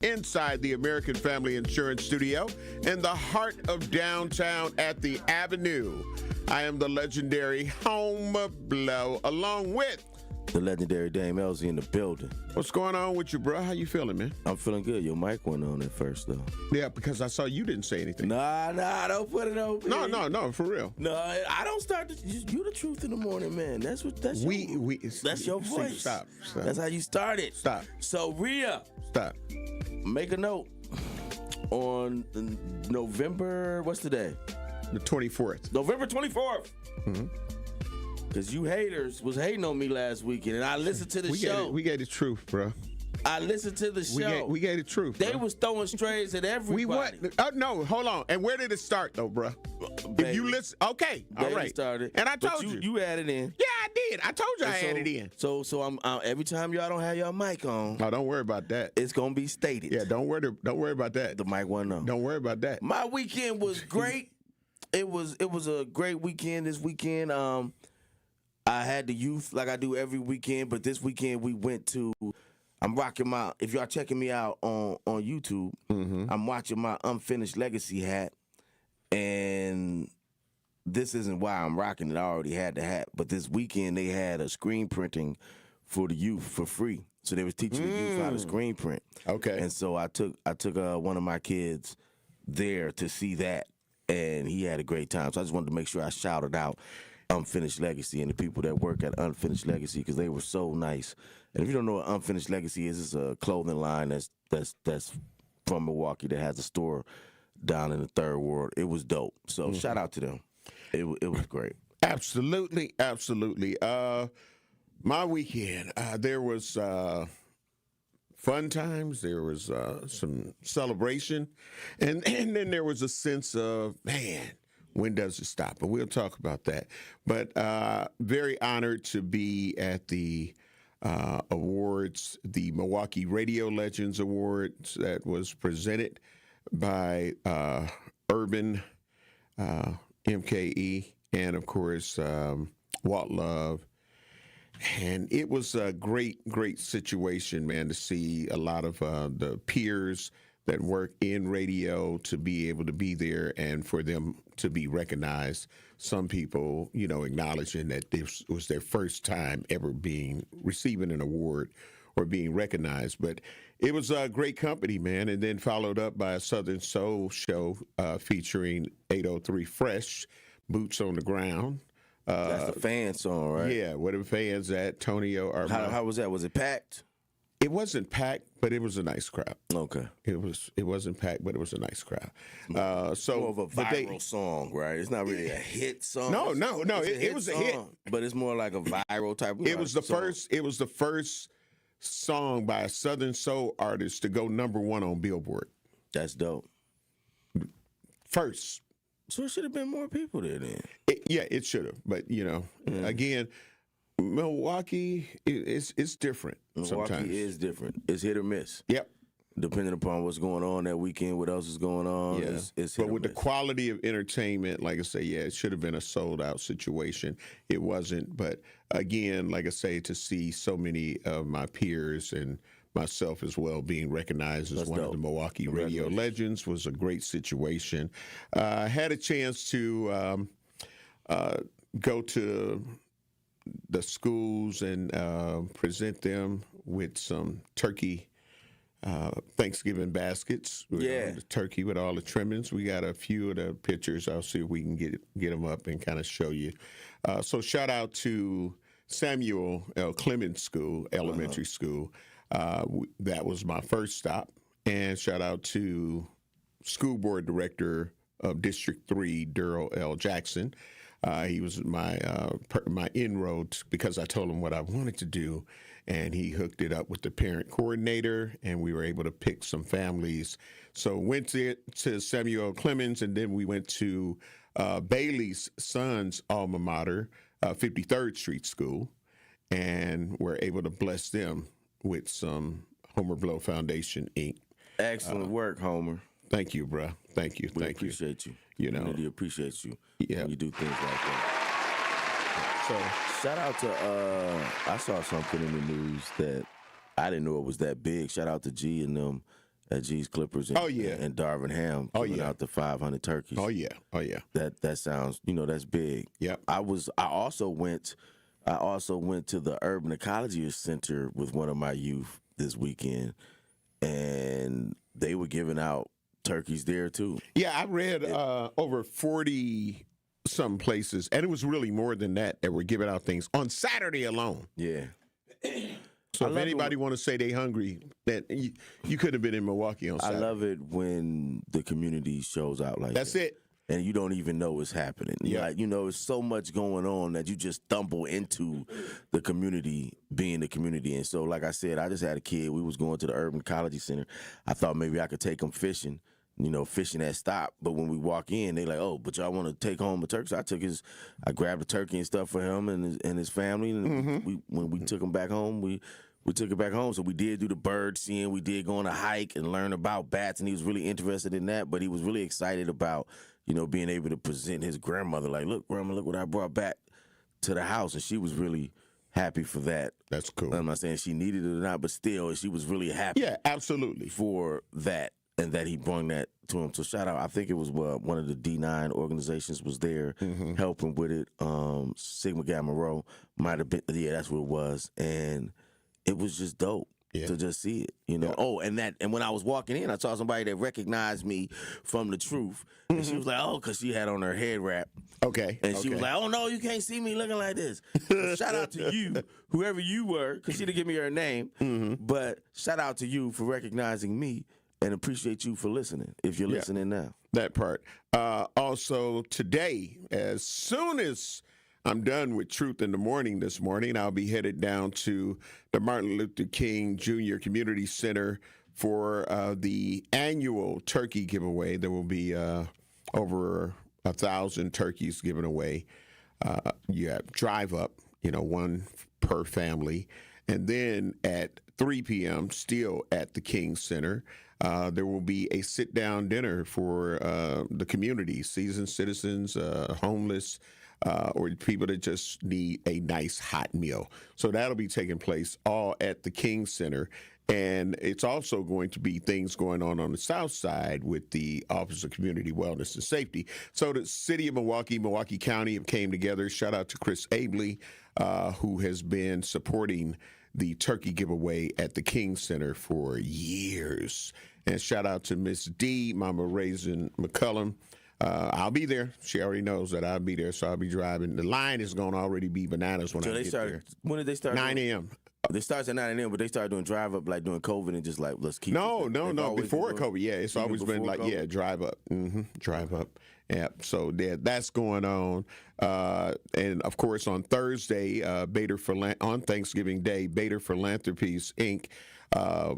inside the American Family Insurance Studio in the heart of downtown at the Avenue. I am the legendary Home Blow, along with the legendary Dame Ellzey in the building. What's going on with you, bro? How you feeling, man? I'm feeling good. Your mic went on at first, though. Yeah, because I saw you didn't say anything. Nah, don't put it on me. No, for real. No, I don't start. You the truth in the morning, man. That's your voice. Stop. That's how you started. Stop. So, Rhea. Stop. Make a note. On November, what's the day? The 24th. November 24th. Mm-hmm. Because you haters was hating on me last weekend, and I listened to the show. We gave the truth, bro. I listened to the show. We gave the truth. They was throwing strays at everybody. No, hold on. And where did it start, though, bro? If you listen, okay, all right. Started. And I told you. You added in. Yeah, I did. I told you I added in. So I'm every time y'all don't have your mic on. No, don't worry about that. It's gonna be stated. Yeah, don't worry about that. The mic won't know. Don't worry about that. My weekend was great. It was a great weekend. This weekend, I had the youth like I do every weekend, but this weekend we went to. I'm rocking my. If y'all checking me out on YouTube, I'm watching my Unfinished Legacy hat, and this isn't why I'm rocking it. I already had the hat, but this weekend they had a screen printing for the youth for free. So they was teaching the youth how to screen print. Okay, and so I took one of my kids there to see that, and he had a great time. So I just wanted to make sure I shouted out Unfinished Legacy and the people that work at Unfinished Legacy because they were so nice. And if you don't know what Unfinished Legacy is, it's a clothing line that's from Milwaukee that has a store down in the third ward. It was dope. So shout out to them. It was great. Absolutely. My weekend, there was fun times. There was some celebration, and then there was a sense of, man, when does it stop? But we'll talk about that. But very honored to be at the awards, the Milwaukee Radio Legends Awards that was presented by Urban MKE and, of course, Walt Love. And it was a great situation, man, to see a lot of the peers that work in radio to be able to be there and for them to be recognized. Some people, acknowledging that this was their first time ever receiving an award or being recognized. But it was a great company, man, and then followed up by a Southern Soul show featuring 803 Fresh, Boots on the Ground. That's the fan song, right? Yeah, where the fans at, Tonio. How was that? Was it packed? It wasn't packed, but it was a nice crowd. Okay. It wasn't packed, but it was a nice crowd. So more of a viral song, right? It's not really a hit song. No. It was a hit, but it's more like a viral type. It was the first song by a Southern Soul artist to go #1 on Billboard. That's dope. First. So it should have been more people there then. It should have, but again. Milwaukee it's different. Milwaukee sometimes. is different. It's hit or miss. Yep. Depending upon what's going on that weekend, what else is going on. Yeah. It's but with the quality of entertainment, like I say, it should have been a sold out situation. It wasn't. But again, like I say, to see so many of my peers and myself as well being recognized as one of the Milwaukee Radio Legends was a great situation. Had a chance to go to the schools and present them with some turkey Thanksgiving baskets. The turkey with all the trimmings. We got a few of the pictures. I'll see if we can get them up and kind of show you. So shout out to Samuel L. Clemens School, elementary school. That was my first stop. And shout out to school board director of District 3, Darrell L. Jackson. He was my inroad because I told him what I wanted to do, and he hooked it up with the parent coordinator, and we were able to pick some families. So went to Samuel Clemens, and then we went to Bailey's son's alma mater, 53rd Street School, and were able to bless them with some Homer Blow Foundation ink. Excellent work, Homer. Thank you, bro. Thank you. We appreciate you. You know, really appreciate you. Yeah, when you do things like that. So shout out to I saw something in the news that I didn't know it was that big. Shout out to G and them at G's Clippers and, and Darvin Ham giving out the 500 turkeys. Oh yeah. That sounds, that's big. Yeah. I also went to the Urban Ecology Center with one of my youth this weekend, and they were giving out turkeys there too. Yeah, I read over 40 some places, and it was really more than that were giving out things on Saturday alone. Yeah. So if anybody want to say they hungry, that you could have been in Milwaukee on Saturday. I love it when the community shows out like That's that. it. And you don't even know what's happening. Yeah. Like, there's so much going on that you just stumble into the community being the community. And so, like I said, I just had a kid. We was going to the Urban Ecology Center. I thought maybe I could take him fishing, fishing at Stop. But when we walk in, they like, oh, but y'all want to take home a turkey? So I grabbed a turkey and stuff for him and his family. And when we took him back home, we took it back home. So we did do the bird seeing. We did go on a hike and learn about bats. And he was really interested in that. But he was really excited about being able to present his grandmother, like, look, Grandma, look what I brought back to the house. And she was really happy for that. That's cool. I'm not saying she needed it or not, but still, she was really happy. Yeah, absolutely. For that, and that he brought that to him. So shout out. I think it was one of the D9 organizations was there helping with it. Sigma Gamma Rho might have been. Yeah, that's what it was. And it was just dope. Yeah. To just see it, Yeah. Oh, and when I was walking in, I saw somebody that recognized me from The Truth, and she was like, "Oh," because she had on her head wrap. Okay. And she was like, "Oh no, you can't see me looking like this." So shout out to you, whoever you were, because she didn't give me her name. But shout out to you for recognizing me, and appreciate you for listening. If you're listening now, that part. Also today, as soon as I'm done with Truth in the Morning this morning, I'll be headed down to the Martin Luther King Jr. Community Center for the annual turkey giveaway. There will be over 1,000 turkeys given away. You have drive up, one per family. And then at 3 p.m., still at the King Center, there will be a sit-down dinner for the community, seasoned citizens, homeless, or people that just need a nice hot meal. So that'll be taking place all at the King Center. And it's also going to be things going on the South Side with the Office of Community Wellness and Safety. So the city of Milwaukee County have came together. Shout out to Chris Abley, who has been supporting the turkey giveaway at the King Center for years. And shout out to Miss D, Mama Raisin McCullum. I'll be there. She already knows that I'll be there, so I'll be driving. The line is going to already be bananas when I get there. When did they start? 9 a.m. They start at 9 a.m., but they started doing drive up like during COVID and just like, let's keep No. Before COVID, yeah. It's always been like, COVID? Drive up. Drive up. Yeah, so that's going on. And, of course, on Thursday, on Thanksgiving Day, Bader Philanthropies, Inc.,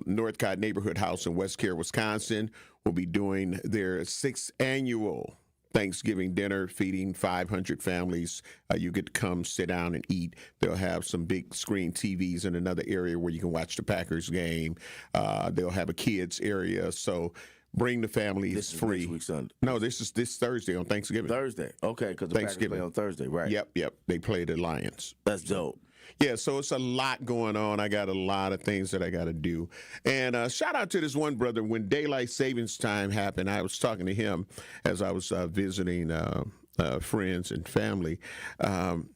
Northcott Neighborhood House in West Care, Wisconsin, will be doing their 6th annual Thanksgiving dinner, feeding 500 families. You could come sit down and eat. They'll have some big screen TVs in another area where you can watch the Packers game. They'll have a kids area. So bring the family. It's free. Next week Sunday. No, this is this Thursday on Thanksgiving. Thursday. Okay, because the Packers play on Thursday, right? Yep. They play the Lions. That's dope. Yeah, so it's a lot going on. I got a lot of things that I got to do. And shout out to this one brother. When daylight savings time happened, I was talking to him as I was visiting friends and family.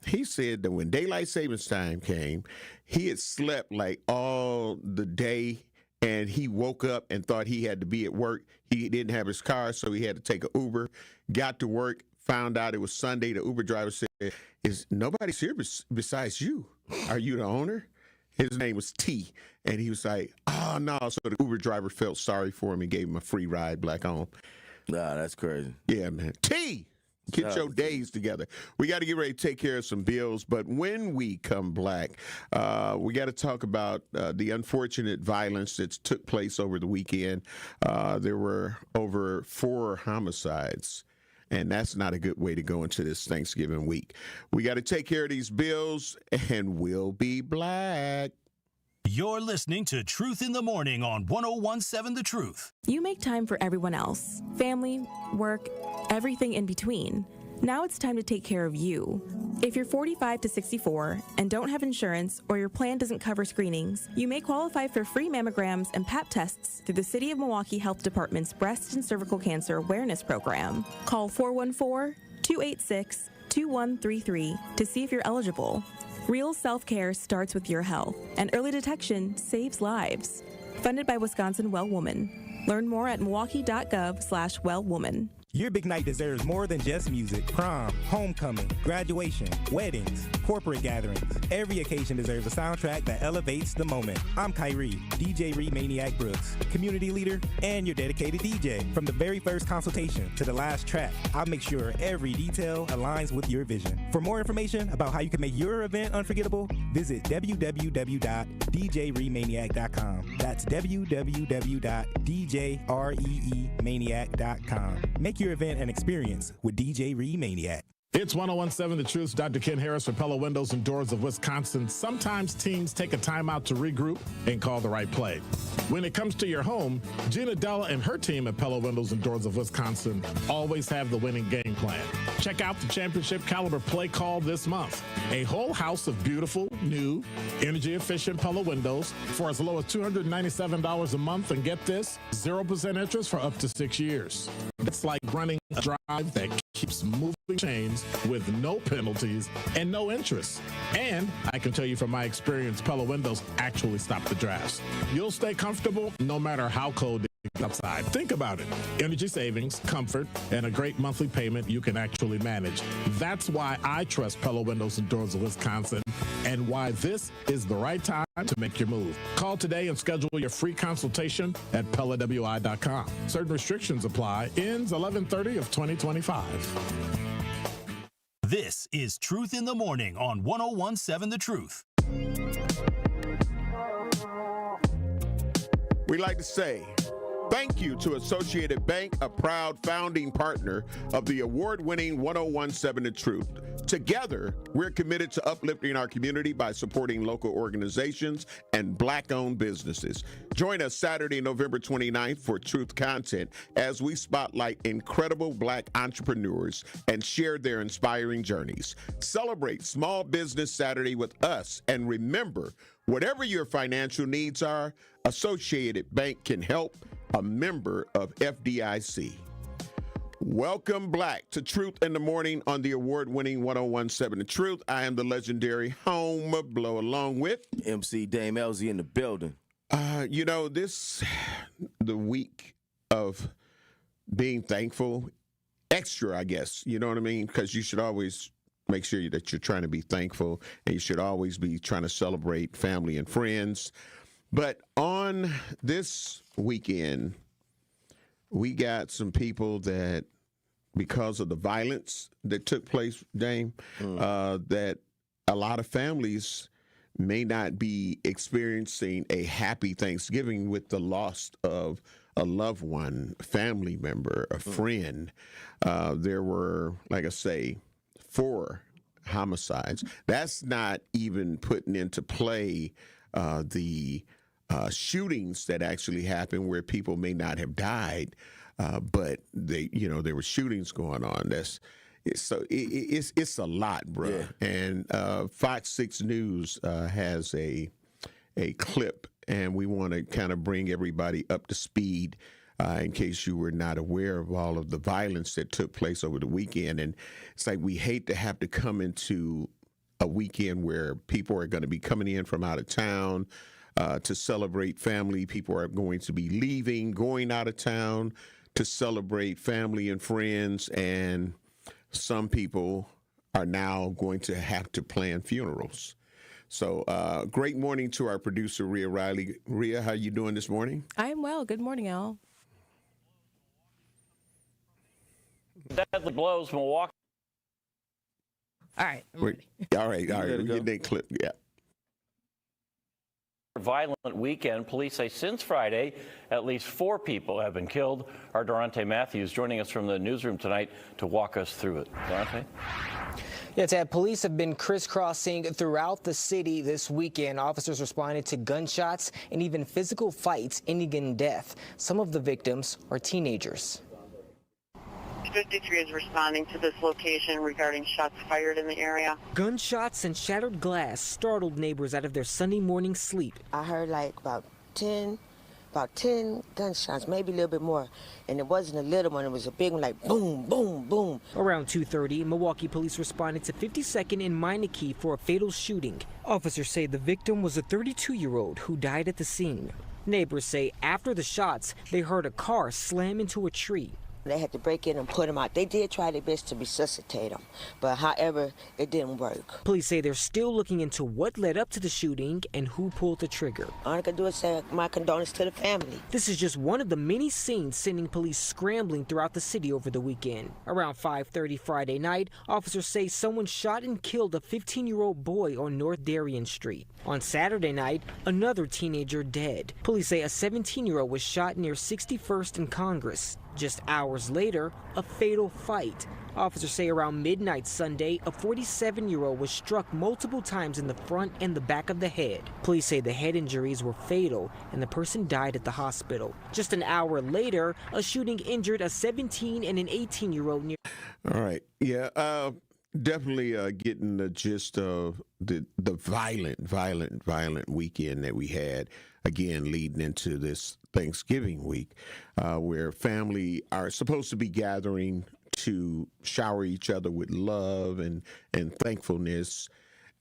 He said that when daylight savings time came, he had slept like all the day, and he woke up and thought he had to be at work. He didn't have his car, so he had to take an Uber, got to work, found out it was Sunday. The Uber driver said, "Is nobody here besides you? Are you the owner?" His name was T, and he was like, "Oh, no." So the Uber driver felt sorry for him and gave him a free ride back home. Nah, that's crazy. Yeah, man. T, get your days together. We got to get ready to take care of some bills, but when we come back, we got to talk about the unfortunate violence that took place over the weekend. There were over 4 homicides. And that's not a good way to go into this Thanksgiving week. We got to take care of these bills, and we'll be black. You're listening to Truth in the Morning on 101.7 The Truth. You make time for everyone else. Family, work, everything in between. Now it's time to take care of you. If you're 45 to 64 and don't have insurance or your plan doesn't cover screenings, you may qualify for free mammograms and Pap tests through the City of Milwaukee Health Department's Breast and Cervical Cancer Awareness Program. Call 414-286-2133 to see if you're eligible. Real self-care starts with your health, and early detection saves lives. Funded by Wisconsin Well Woman. Learn more at milwaukee.gov/wellwoman. Your big night deserves more than just music. Prom, homecoming, graduation, weddings, corporate gatherings. Every occasion deserves a soundtrack that elevates the moment. I'm Kyrie, DJ Rhea Maniac Brooks, community leader and your dedicated DJ. From the very first consultation to the last track, I'll make sure every detail aligns with your vision. For more information about how you can make your event unforgettable, visit www.djreemaniac.com. That's www.djreemaniac.com. Make your event an experience with DJ Rhea Maniac. It's 1017 The Truth's Dr. Ken Harris for Pella Windows and Doors of Wisconsin. Sometimes teams take a timeout to regroup and call the right play. When it comes to your home, Gina Della and her team at Pella Windows and Doors of Wisconsin always have the winning game plan. Check out the championship caliber play call this month. A whole house of beautiful, new, energy-efficient Pella windows for as low as $297 a month. And get this, 0% interest for up to 6 years. It's like running a drive that keeps moving chains with no penalties and no interest. And I can tell you from my experience, Pella windows actually stop the drafts. You'll stay comfortable no matter how cold it is outside. Think about it. Energy savings, comfort, and a great monthly payment you can actually manage. That's why I trust Pella Windows and Doors of Wisconsin and why this is the right time to make your move. Call today and schedule your free consultation at PellaWI.com. Certain restrictions apply. Ends 11/30 of 2025. This is Truth in the Morning on 1017 The Truth. We like to say thank you to Associated Bank, a proud founding partner of the award-winning 1017 The Truth. Together, we're committed to uplifting our community by supporting local organizations and Black-owned businesses. Join us Saturday, November 29th for Truth Content as we spotlight incredible Black entrepreneurs and share their inspiring journeys. Celebrate Small Business Saturday with us, and remember, whatever your financial needs are, Associated Bank can help, a member of FDIC. Welcome, Black, to Truth in the Morning on the award-winning 1017 The Truth. I am the legendary Home Blow, along with MC Dame Ellzey in the building. The week of being thankful, extra, I guess, you know what I mean? Because you should always make sure that you're trying to be thankful, and you should always be trying to celebrate family and friends. But on this weekend, we got some people that, because of the violence that took place, Dame, that a lot of families may not be experiencing a happy Thanksgiving with the loss of a loved one, family member, a friend. There were, like I say, 4 homicides. That's not even putting into play the shootings that actually happened where people may not have died, but there were shootings going on. It's a lot, bro. Yeah. And Fox 6 News has a clip, and we want to kind of bring everybody up to speed in case you were not aware of all of the violence that took place over the weekend. And it's like we hate to have to come into a weekend where people are going to be coming in from out of town to celebrate family. People are going to be leaving, going out of town to celebrate family and friends, and some people are now going to have to plan funerals. So great morning to our producer, Rhea Riley. Rhea, how you doing this morning? I'm well. Good morning, Al. Deadly blows, Milwaukee. All right. I'm ready. All right. We get that clip. Yeah. Violent weekend. Police say since Friday, at least 4 people have been killed. Our Durante Matthews joining us from the newsroom tonight to walk us through it. Durante? Yeah, Ted, police have been crisscrossing throughout the city this weekend. Officers responded to gunshots and even physical fights ending in death. Some of the victims are teenagers. 53 is responding to this location regarding shots fired in the area. Gunshots and shattered glass startled neighbors out of their Sunday morning sleep. I heard like about 10 gunshots, maybe a little bit more. And it wasn't a little one, it was a big one, like boom, boom, boom. Around 2:30, Milwaukee police responded to 52nd and Meineke for a fatal shooting. Officers say the victim was a 32-year-old who died at the scene. Neighbors say after the shots, they heard a car slam into a tree. They had to break in and put him out. They did try their best to resuscitate him, but however, it didn't work. Police say they're still looking into what led up to the shooting and who pulled the trigger. All I can do is say my condolences to the family. This is just one of the many scenes sending police scrambling throughout the city over the weekend. Around 5:30 Friday night, officers say someone shot and killed a 15-year-old boy on North Darien Street. On Saturday night, another teenager dead. Police say a 17-year-old was shot near 61st and Congress. Just hours later, a fatal fight. Officers say around midnight Sunday, a 47-year-old was struck multiple times in the front and the back of the head. Police say the head injuries were fatal and the person died at the hospital. Just an hour later, a shooting injured a 17 and an 18-year-old near. All right. Yeah. Definitely getting the gist of the violent weekend that we had, again, leading into this Thanksgiving week, where family are supposed to be gathering to shower each other with love and thankfulness.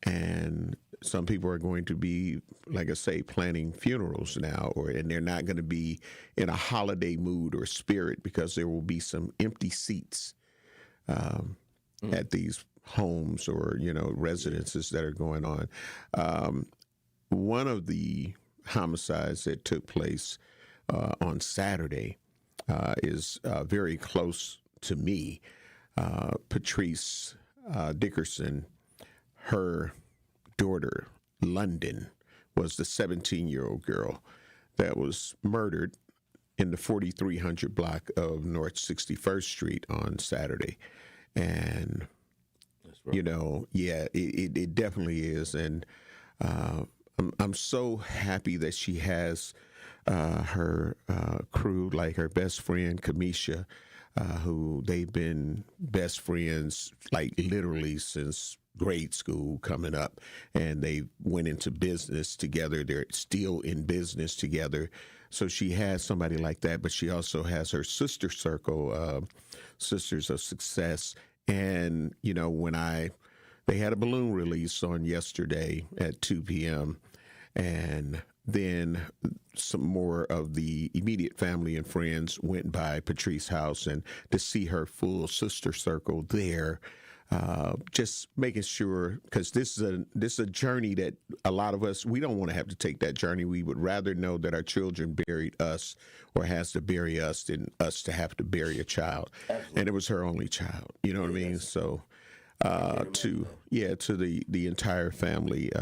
And some people are going to be, like I say, planning funerals now, and they're not going to be in a holiday mood or spirit because there will be some empty seats at these homes or, residences that are going on. One of the homicides that took place on Saturday is very close to me. Patrice Dickerson, her daughter, London, was the 17-year-old girl that was murdered in the 4300 block of North 61st Street on Saturday. And, it definitely is. And I'm so happy that she has her crew, like her best friend, Kamisha, who they've been best friends, like literally since grade school coming up. And they went into business together. They're still in business together. So she has somebody like that, but she also has her sister circle, Sisters of Success. And, when they had a balloon release on yesterday at 2 p.m., and then some more of the immediate family and friends went by Patrice's house, and to see her full sister circle there, just making sure, because this is a journey that a lot of us, we don't want to have to take that journey. We would rather know that our children buried us or has to bury us than us to have to bury a child. Absolutely. And it was her only child. You know what I mean? So to the entire family,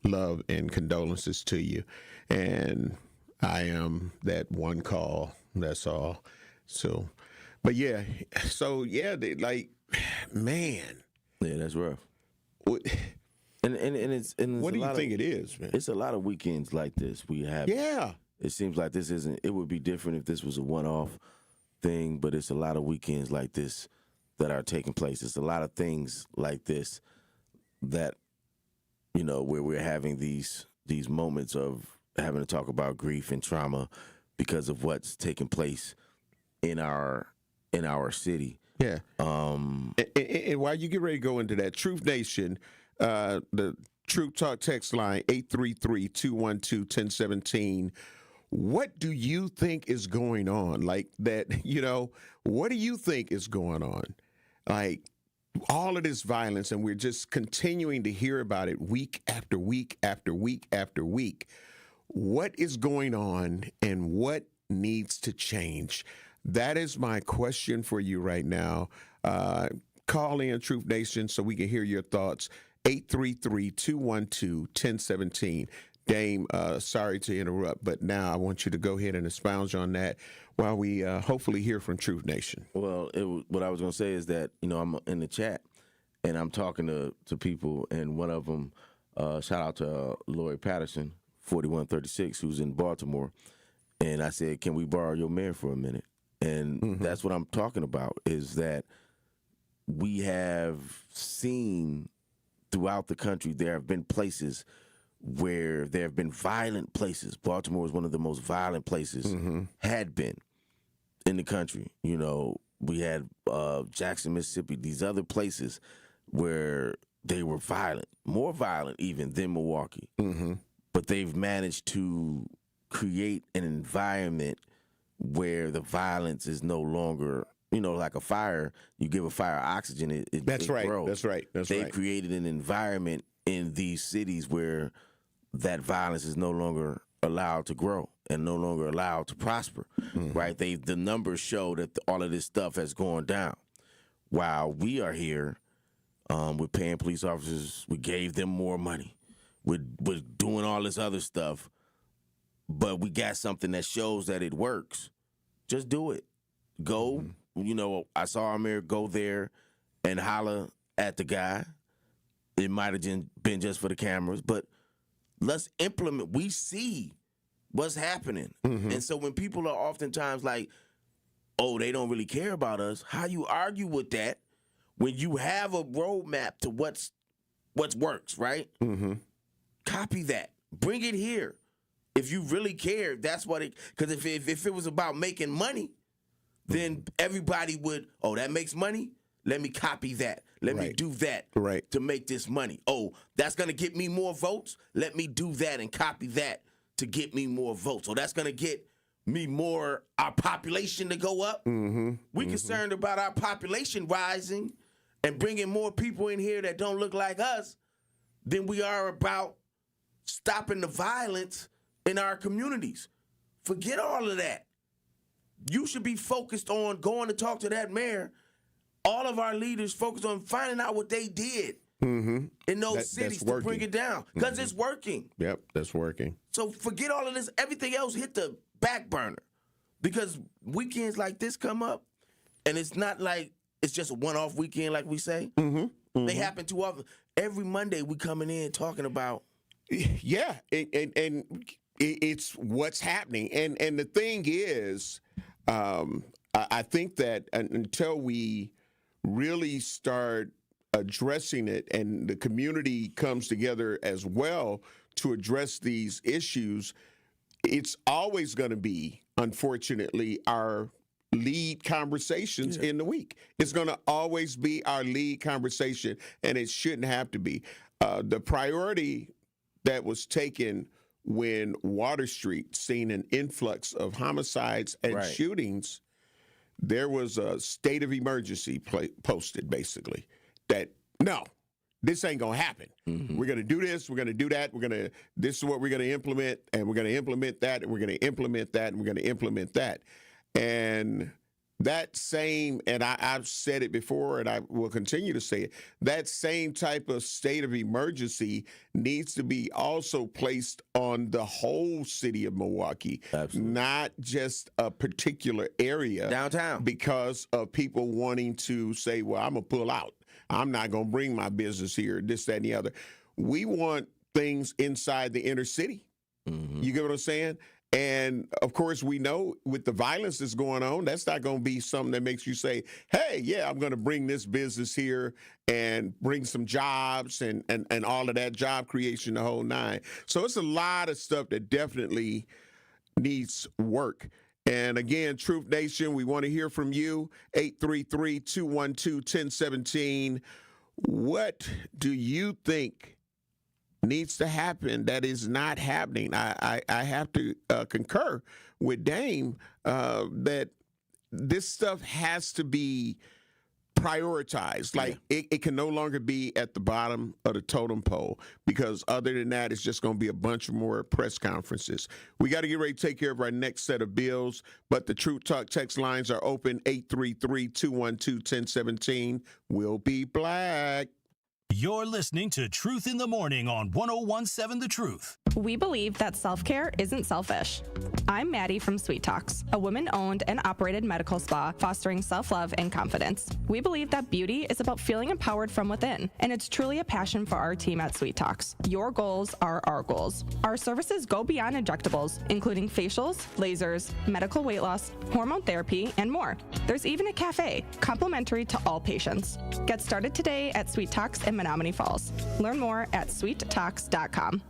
love and condolences to you. And I am that one call. That's all. So, but yeah. So yeah, man. Yeah, that's rough. And it's what do you think it is, man? It's a lot of weekends like this we have. Yeah. It seems like this isn't. It would be different if this was a one-off thing, but it's a lot of weekends like this that are taking place. It's a lot of things like this that, where we're having these moments of having to talk about grief and trauma because of what's taking place in our city. Yeah. And while you get ready to go into that, Truth Nation, the Truth Talk text line 833-212-1017. What do you think is going on? Like that, what do you think is going on? Like all of this violence, and we're just continuing to hear about it week after week after week after week. What is going on and what needs to change? That is my question for you right now. Call in, Truth Nation, so we can hear your thoughts. 833-212-1017. Dame, sorry to interrupt, but now I want you to go ahead and expound on that while we hopefully hear from Truth Nation. Well, what I was going to say is that, I'm in the chat, and I'm talking to people, and one of them, shout out to Lloyd Patterson, 4136, who's in Baltimore, and I said, can we borrow your man for a minute? And that's what I'm talking about, is that we have seen throughout the country there have been places where there have been violent places. Baltimore is one of the most violent places, had been in the country. You know, we had Jackson, Mississippi, these other places where they were violent, more violent even than Milwaukee. But they've managed to create an environment where the violence is no longer, you know, like a fire. You give a fire oxygen, it grows. That's right. They've created an environment in these cities where that violence is no longer allowed to grow and no longer allowed to prosper, right? The numbers show that all of this stuff has gone down. While we are here, we're paying police officers, we gave them more money. We're doing all this other stuff, but we got something that shows that it works. Just do it. Go, you know, I saw Amir go there and holler at the guy. It might have been just for the cameras, but let's implement. We see what's happening. And so when people are oftentimes like, oh, they don't really care about us, how you argue with that when you have a roadmap to what works, right? Copy that. Bring it here. If you really care, that's what it, because if it was about making money, then everybody would, oh, that makes money? Let me copy that. Let me do that to make this money. Oh, that's going to get me more votes? Let me do that and copy that to get me more votes. So that's going to get me more, our population to go up. We concerned about our population rising and bringing more people in here that don't look like us than we are about stopping the violence in our communities. Forget all of that. You should be focused on going to talk to that mayor. All of our leaders focus on finding out what they did in those cities to bring it down, because it's working. Yep, that's working. So forget all of this. Everything else hit the back burner, because weekends like this come up, and it's not like it's just a one-off weekend like we say. They happen too often. Every Monday we coming in talking about. Yeah, and it's what's happening. And the thing is, I think that until we really start addressing it and the community comes together as well to address these issues, it's always going to be, unfortunately, our lead conversations in the week. It's going to always be our lead conversation, and it shouldn't have to be. The priority that was taken when Water Street seen an influx of homicides and shootings, there was a state of emergency posted, basically, that, no, this ain't going to happen. We're going to do this, we're going to do that, this is what we're going to implement, and we're going to implement that, and we're going to implement that, and we're going to implement that. And that same, and I've said it before, and I will continue to say it, that same type of state of emergency needs to be also placed on the whole city of Milwaukee, not just a particular area. Downtown. Because of people wanting to say, well, I'm going to pull out. I'm not going to bring my business here, this, that, and the other. We want things inside the inner city. You get what I'm saying? And, of course, we know with the violence that's going on, that's not going to be something that makes you say, hey, yeah, I'm going to bring this business here and bring some jobs and all of that, job creation, the whole nine. So it's a lot of stuff that definitely needs work. And, again, Truth Nation, we want to hear from you, 833-212-1017. What do you think needs to happen that is not happening? I have to concur with Dame that this stuff has to be prioritized. Like it can no longer be at the bottom of the totem pole, because other than that, it's just going to be a bunch of more press conferences. We got to get ready to take care of our next set of bills, but the Truth Talk text lines are open, 833-212-1017. We'll be black. You're listening to Truth in the Morning on 101.7 The Truth. We believe that self-care isn't selfish. I'm Maddie from Sweet Talks, a women-owned and operated medical spa fostering self-love and confidence. We believe that beauty is about feeling empowered from within, and it's truly a passion for our team at Sweet Talks. Your goals are our goals. Our services go beyond injectables, including facials, lasers, medical weight loss, hormone therapy, and more. There's even a cafe, complimentary to all patients. Get started today at Sweet Talks in Menominee Falls. Learn more at sweettalks.com.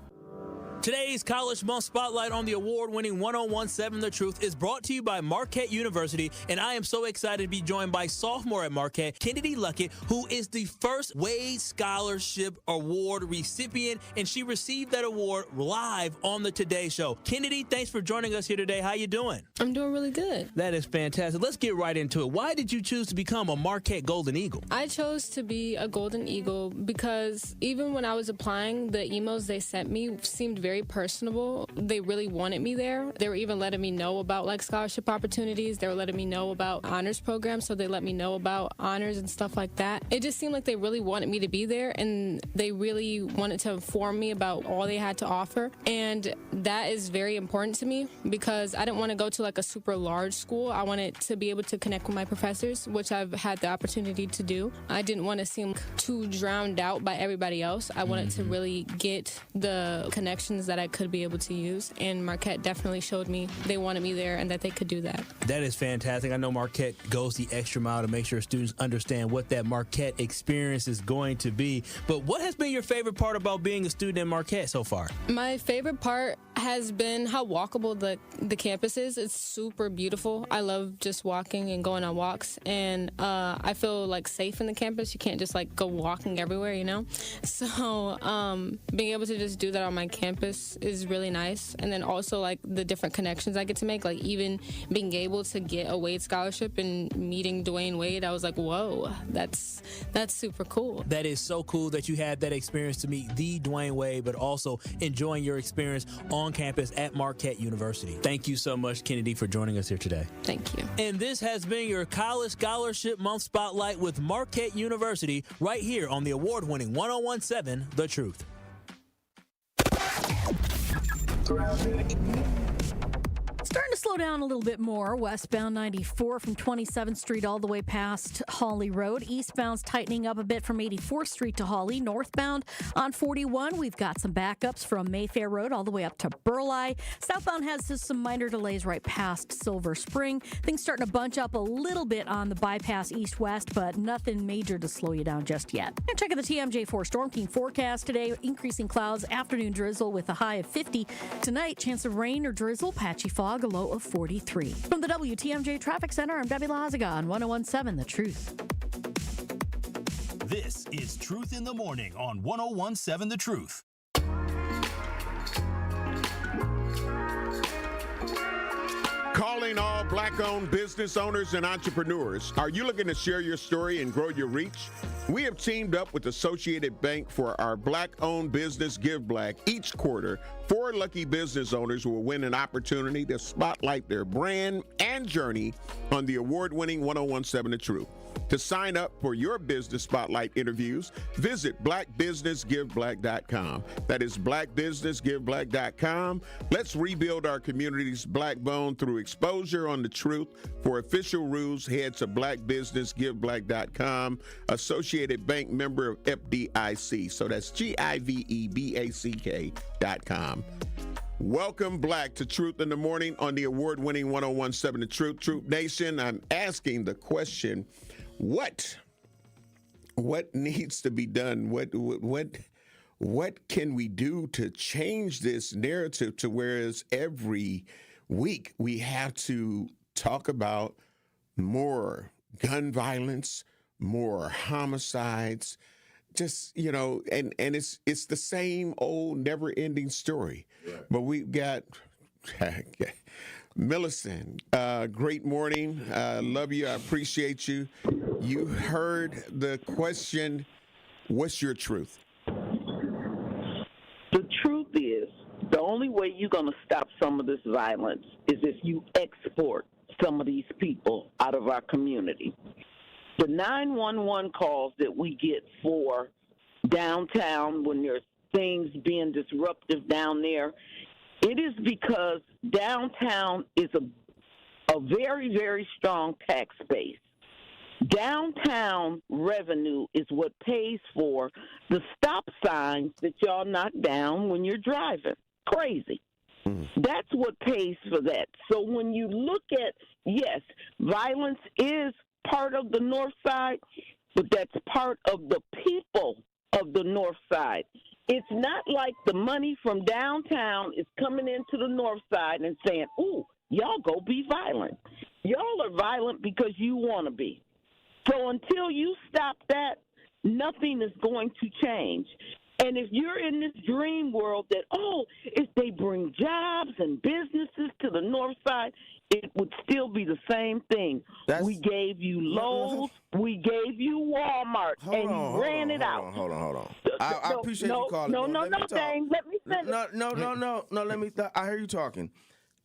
Today's College Month Spotlight on the award-winning 101.7 The Truth is brought to you by Marquette University, and I am so excited to be joined by sophomore at Marquette, Kennedy Luckett, who is the first Wade Scholarship Award recipient, and she received that award live on the Today Show. Kennedy, thanks for joining us here today. How you doing? I'm doing really good. That is fantastic. Let's get right into it. Why did you choose to become a Marquette Golden Eagle? I chose to be a Golden Eagle because even when I was applying, the emails they sent me seemed very personable. They really wanted me there. They were even letting me know about like scholarship opportunities. They were letting me know about honors programs, so they let me know about honors and stuff like that. It just seemed like they really wanted me to be there, and they really wanted to inform me about all they had to offer. And that is very important to me because I didn't want to go to like a super large school. I wanted to be able to connect with my professors, which I've had the opportunity to do. I didn't want to seem too drowned out by everybody else. I wanted to really get the connections that I could be able to use, and Marquette definitely showed me they wanted me there and that they could do that. That is fantastic. I know Marquette goes the extra mile to make sure students understand what that Marquette experience is going to be. But what has been your favorite part about being a student at Marquette so far? My favorite part has been how walkable the campus is. It's super beautiful. I love just walking and going on walks, and I feel like safe in the campus. You can't just like go walking everywhere, you know? So being able to just do that on my campus is really nice. And then also like the different connections I get to make, like even being able to get a Wade scholarship and meeting Dwayne Wade, I was like, whoa, that's super cool. That is so cool that you had that experience to meet the Dwayne Wade, but also enjoying your experience on campus at Marquette University. Thank you so much, Kennedy, for joining us here today. Thank you. And this has been your College Scholarship Month Spotlight with Marquette University right here on the award-winning 101.7 The Truth. Starting to slow down a little bit more. Westbound 94 from 27th Street all the way past Hawley Road. Eastbound's tightening up a bit from 84th Street to Hawley. Northbound on 41, we've got some backups from Mayfair Road all the way up to Burleigh. Southbound has just some minor delays right past Silver Spring. Things starting to bunch up a little bit on the bypass east-west, but nothing major to slow you down just yet. And checking the TMJ4 Storm Team forecast today. Increasing clouds, afternoon drizzle with a high of 50. Tonight, chance of rain or drizzle, patchy fog, a low of 43. From the WTMJ Traffic Center, I'm Debbie Lazaga on 101.7 The Truth. This is Truth in the Morning on 101.7 The Truth. Calling all Black-owned business owners and entrepreneurs. Are you looking to share your story and grow your reach? We have teamed up with Associated Bank for our Black-owned business Give Black. Each quarter, 4 lucky business owners will win an opportunity to spotlight their brand and journey on the award-winning 101.7 The Truth. To sign up for your business spotlight interviews, visit blackbusinessgiveblack.com. That is blackbusinessgiveblack.com. Let's rebuild our community's backbone through exposure on the truth. For official rules, head to blackbusinessgiveblack.com. Associated Bank member of FDIC. So that's GIVEBACK.com. Welcome Black to Truth in the Morning on the award-winning 101.7 The Truth. Truth Nation, I'm asking the question, what needs to be done? What can we do to change this narrative to whereas every week we have to talk about more gun violence, more homicides, just, you know, and it's the same old never-ending story. Right. But we've got Millicent, great morning. Love you. I appreciate you. You heard the question. What's your truth? The truth is, the only way you're going to stop some of this violence is if you export some of these people out of our community. The 911 calls that we get for downtown when there's things being disruptive down there, it is because downtown is a very, very strong tax base. Downtown revenue is what pays for the stop signs that y'all knock down when you're driving. Crazy. That's what pays for that. So when you look at, yes, violence is part of the North Side, but that's part of the people of the North Side. It's not like the money from downtown is coming into the North Side and saying, ooh, y'all go be violent. Y'all are violent because you want to be. So until you stop that, nothing is going to change. And if you're in this dream world that, if they bring jobs and businesses to the North Side, it would still be the same thing. We gave you Lowe's, we gave you Walmart, you ran it out. Hold on. I appreciate you calling. No, Dame. Let me finish. No. Let me. I hear you talking,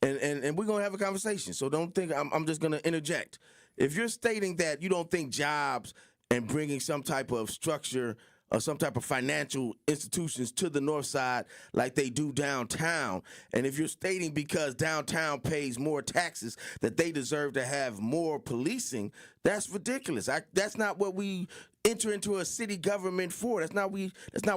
and we're gonna have a conversation. So don't think I'm just gonna interject. If you're stating that you don't think jobs and bringing some type of structure or some type of financial institutions to the North Side like they do downtown, and if you're stating because downtown pays more taxes that they deserve to have more policing, that's ridiculous. That's not what we enter into a city government for. That's not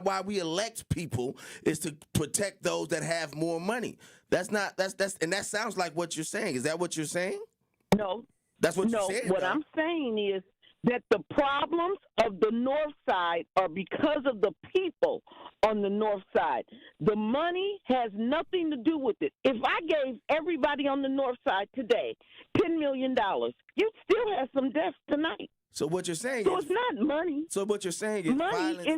why we elect people, is to protect those that have more money. And that sounds like what you're saying. Is that what you're saying? No. That's what you're saying. What I'm saying is that the problems of the North Side are because of the people on the North Side. The money has nothing to do with it. If I gave everybody on the North Side today $10 million, you'd still have some deaths tonight. So what you're saying is it's not money. So what you're saying is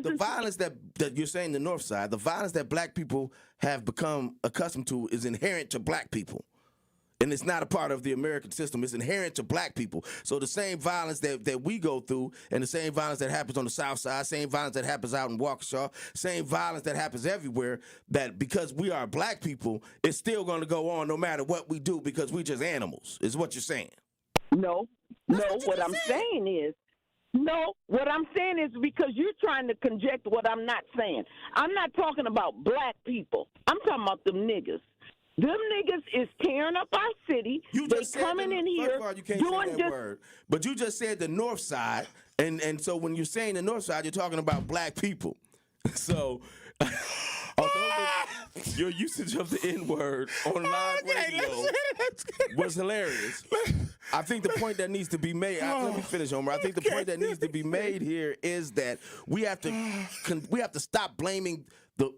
the violence that you're saying the North Side, the violence that black people have become accustomed to is inherent to black people. And it's not a part of the American system. It's inherent to black people. So the same violence that we go through and the same violence that happens on the South Side, same violence that happens out in Waukesha, same violence that happens everywhere, that because we are black people, it's still going to go on no matter what we do because we're just animals, is what you're saying. No, what I'm saying is because you're trying to conject what I'm not saying. I'm not talking about black people. I'm talking about them niggas. Them niggas is tearing up our city. They coming in here. First of all, you can't say that word. But you just said the North Side, and so when you're saying the North Side, you're talking about black people. So, although your usage of the N-word on live radio was hilarious, I think the point that needs to be made. Let me finish, Homer. I think the point that needs to be made here is that we have to stop blaming the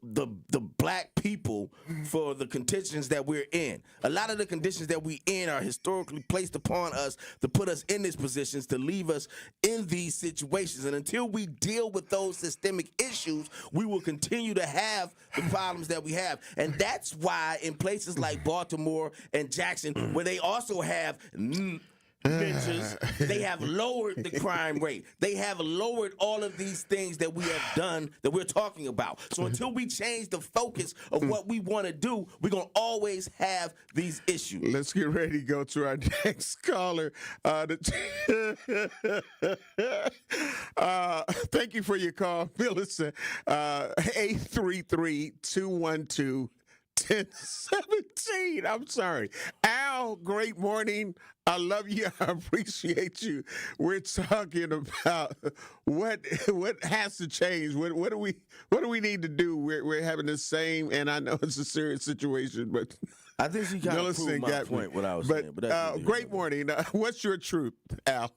black people for the conditions that we're in. A lot of the conditions that we in are historically placed upon us to put us in these positions, to leave us in these situations. And until we deal with those systemic issues, we will continue to have the problems that we have. And that's why in places like Baltimore and Jackson, where they also have benches, they have lowered the crime rate. They have lowered all of these things that we have done that we're talking about. So until we change the focus of what we want to do, we're going to always have these issues. Let's get ready to go to our next caller. Thank you for your call, Millicent. 833-212-1017. I'm sorry. Al, great morning. I love you. I appreciate you. We're talking about what has to change. What do we need to do? We're having the same, and I know it's a serious situation, but I think she kind of proved my point what I was saying. But great morning. What's your truth, Al?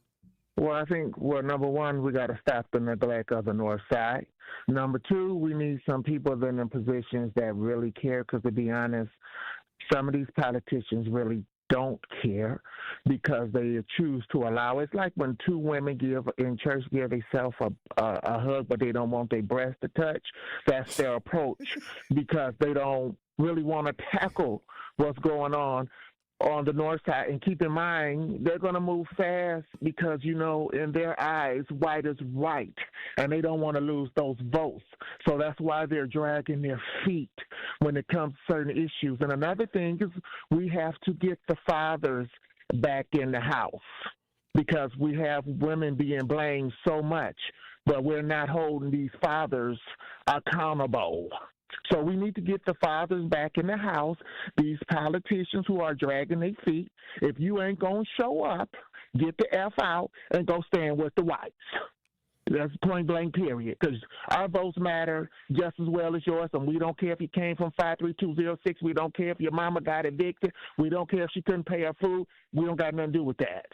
Well, I think, number one, we got to stop the neglect of the North Side. Number two, we need some people in the positions that really care, because to be honest, some of these politicians really don't care because they choose to allow. It's like when two women give themselves a hug, but they don't want their breast to touch. That's their approach because they don't really want to tackle what's going on the North Side. And keep in mind, they're going to move fast because, in their eyes, white is right, and they don't want to lose those votes. So that's why they're dragging their feet when it comes to certain issues. And another thing is we have to get the fathers back in the house because we have women being blamed so much. but we're not holding these fathers accountable. So we need to get the fathers back in the house. These politicians who are dragging their feet, if you ain't going to show up, get the F out and go stand with the whites. That's point blank, period. Because our votes matter just as well as yours, and we don't care if you came from 53206. We don't care if your mama got evicted. We don't care if she couldn't pay her food. We don't got nothing to do with that.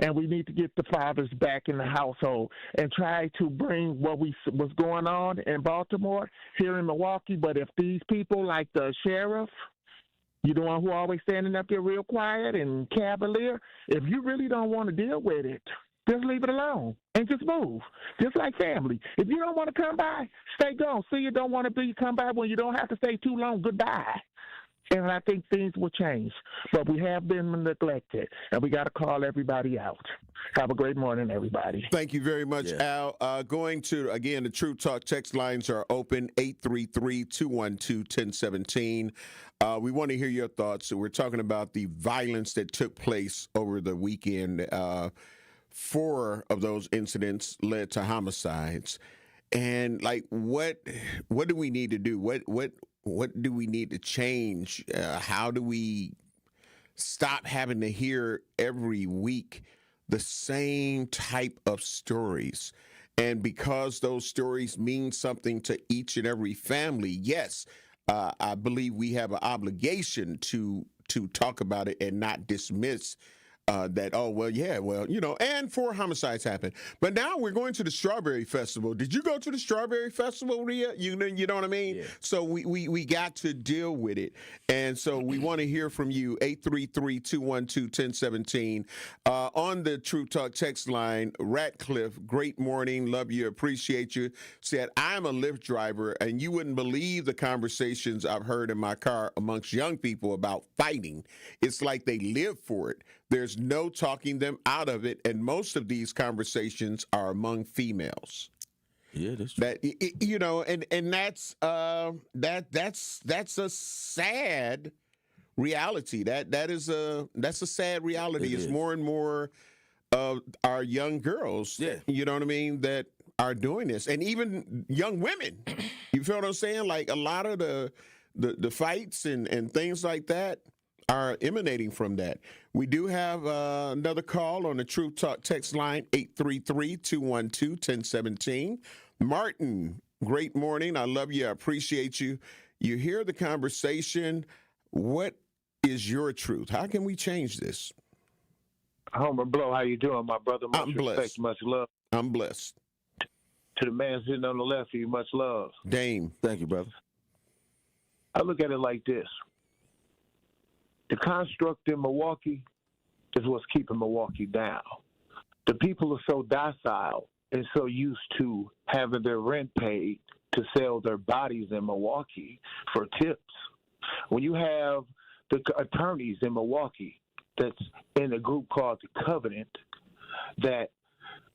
And we need to get the fathers back in the household and try to bring what was going on in Baltimore here in Milwaukee. But if these people like the sheriff, you the one who always standing up there real quiet and cavalier, if you really don't want to deal with it, just leave it alone and just move. Just like family. If you don't want to come by, stay gone. See, you don't want to be, come by when you don't have to stay too long. Goodbye. And I think things will change. But we have been neglected, and we got to call everybody out. Have a great morning, everybody. Thank you very much, Al. Going to, again, the True Talk text lines are open, 833-212-1017. We want to hear your thoughts. So we're talking about the violence that took place over the weekend. 4 of those incidents led to homicides. And like, what do we need to do? What do we need to change? How do we stop having to hear every week the same type of stories? And because those stories mean something to each and every family, yes, I believe we have an obligation to talk about it and not dismiss that, oh, well, yeah, well, you know, and 4 homicides happened. But now we're going to the Strawberry Festival. Did you go to the Strawberry Festival, Rhea? You know what I mean? Yeah. So we got to deal with it. And so we want to hear from you, 833-212-1017. On the True Talk text line, Ratcliffe, great morning, love you, appreciate you, said, I'm a Lyft driver, and you wouldn't believe the conversations I've heard in my car amongst young people about fighting. It's like they live for it. There's no talking them out of it, and most of these conversations are among females. Yeah, that's true. That you know, and that's a sad reality. That's a sad reality. It's more and more of our young girls. Yeah. You know what I mean, that are doing this, and even young women. You feel what I'm saying? Like a lot of the fights and things like that are emanating from that. We do have another call on the True Talk text line, 833-212-1017. Martin, great morning. I love you. I appreciate you. You hear the conversation. What is your truth? How can we change this? Homer Blow, how you doing, my brother? Much I'm respect, blessed. much love. I'm blessed. To the man sitting on the left of you, much love. Dame. Thank you, brother. I look at it like this. The construct in Milwaukee is what's keeping Milwaukee down. The people are so docile and so used to having their rent paid to sell their bodies in Milwaukee for tips. When you have the attorneys in Milwaukee that's in a group called the Covenant that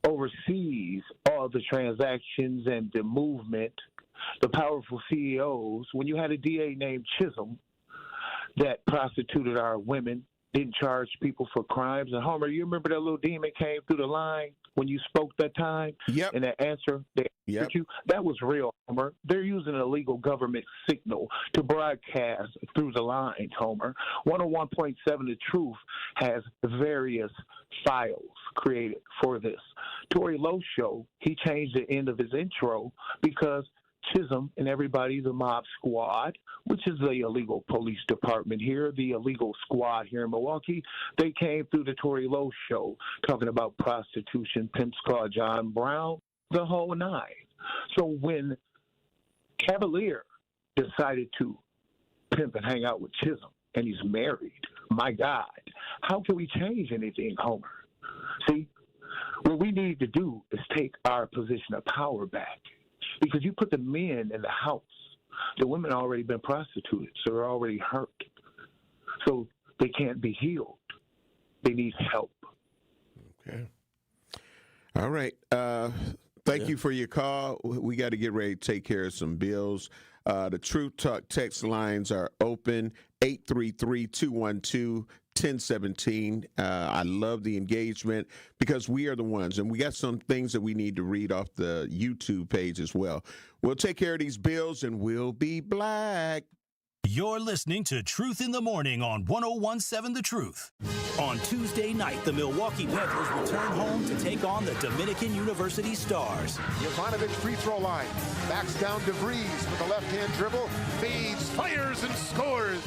oversees all the transactions and the movement, the powerful CEOs, when you had a DA named Chisholm that prostituted our women, didn't charge people for crimes. And Homer, you remember that little demon came through the line when you spoke that time? Yep. And that answer, they answered you? That was real, Homer. They're using an illegal government signal to broadcast through the line, Homer. 101.7 The Truth has various files created for this. Tory Lowe's show, he changed the end of his intro because Chisholm and everybody, the mob squad, which is the illegal police department here, the illegal squad here in Milwaukee, they came through the Tory Lowe's show talking about prostitution, pimp squad, John Brown, the whole 9. So when Cavalier decided to pimp and hang out with Chisholm, and he's married, my God, how can we change anything, Homer? See, what we need to do is take our position of power back. Because you put the men in the house, the women have already been prostituted, so they're already hurt. So they can't be healed. They need help. Okay. All right. Thank you for your call. We got to get ready to take care of some bills. The True Talk text lines are open, 833-212-1017. 1017. I love the engagement because we are the ones, and we got some things that we need to read off the YouTube page as well. We'll take care of these bills, and we'll be black. You're listening to Truth in the Morning on 101.7 The Truth. On Tuesday night, the Milwaukee Panthers return home to take on the Dominican University Stars. Jovanovic free throw line. Backs down DeVries with a left-hand dribble. Feeds, fires, and scores.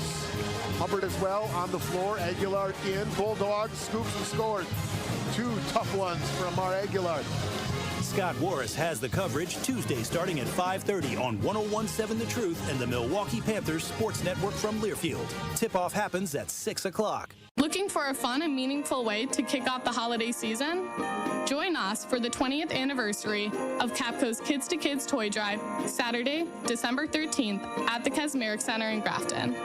Hubbard as well on the floor. Aguilar in. Bulldog scoops and scores. Two tough ones from Amar Aguilar. Scott Warris has the coverage Tuesday starting at 5:30 on 101.7 The Truth and the Milwaukee Panthers Sports Network from Learfield. Tip-off happens at 6 o'clock. Looking for a fun and meaningful way to kick off the holiday season? Join us for the 20th anniversary of Capco's Kids to Kids Toy Drive, Saturday, December 13th at the Kasmeric Center in Grafton.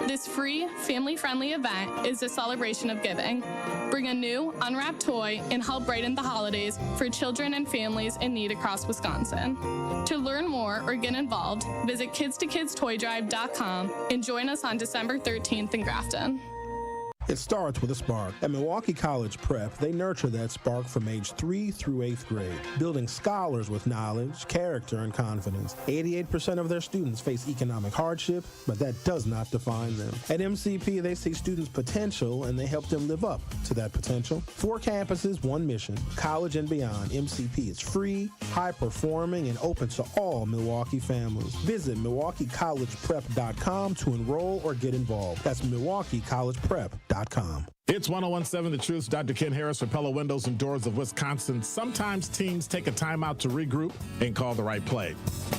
This free, family-friendly event is a celebration of giving. Bring a new, unwrapped toy and help brighten the holidays for children and families in need across Wisconsin. To learn more or get involved, visit kidstokidstoydrive.com and join us on December 13th in Grafton. It starts with a spark. At Milwaukee College Prep, they nurture that spark from age 3 through 8th grade, building scholars with knowledge, character, and confidence. 88% of their students face economic hardship, but that does not define them. At MCP, they see students' potential, and they help them live up to that potential. 4 campuses, 1 mission. College and beyond, MCP is free, high-performing, and open to all Milwaukee families. Visit MilwaukeeCollegePrep.com to enroll or get involved. That's MilwaukeeCollegePrep.com. It's 101.7 The Truth's Dr. Ken Harris for Pella Windows and Doors of Wisconsin. Sometimes teams take a timeout to regroup and call the right play.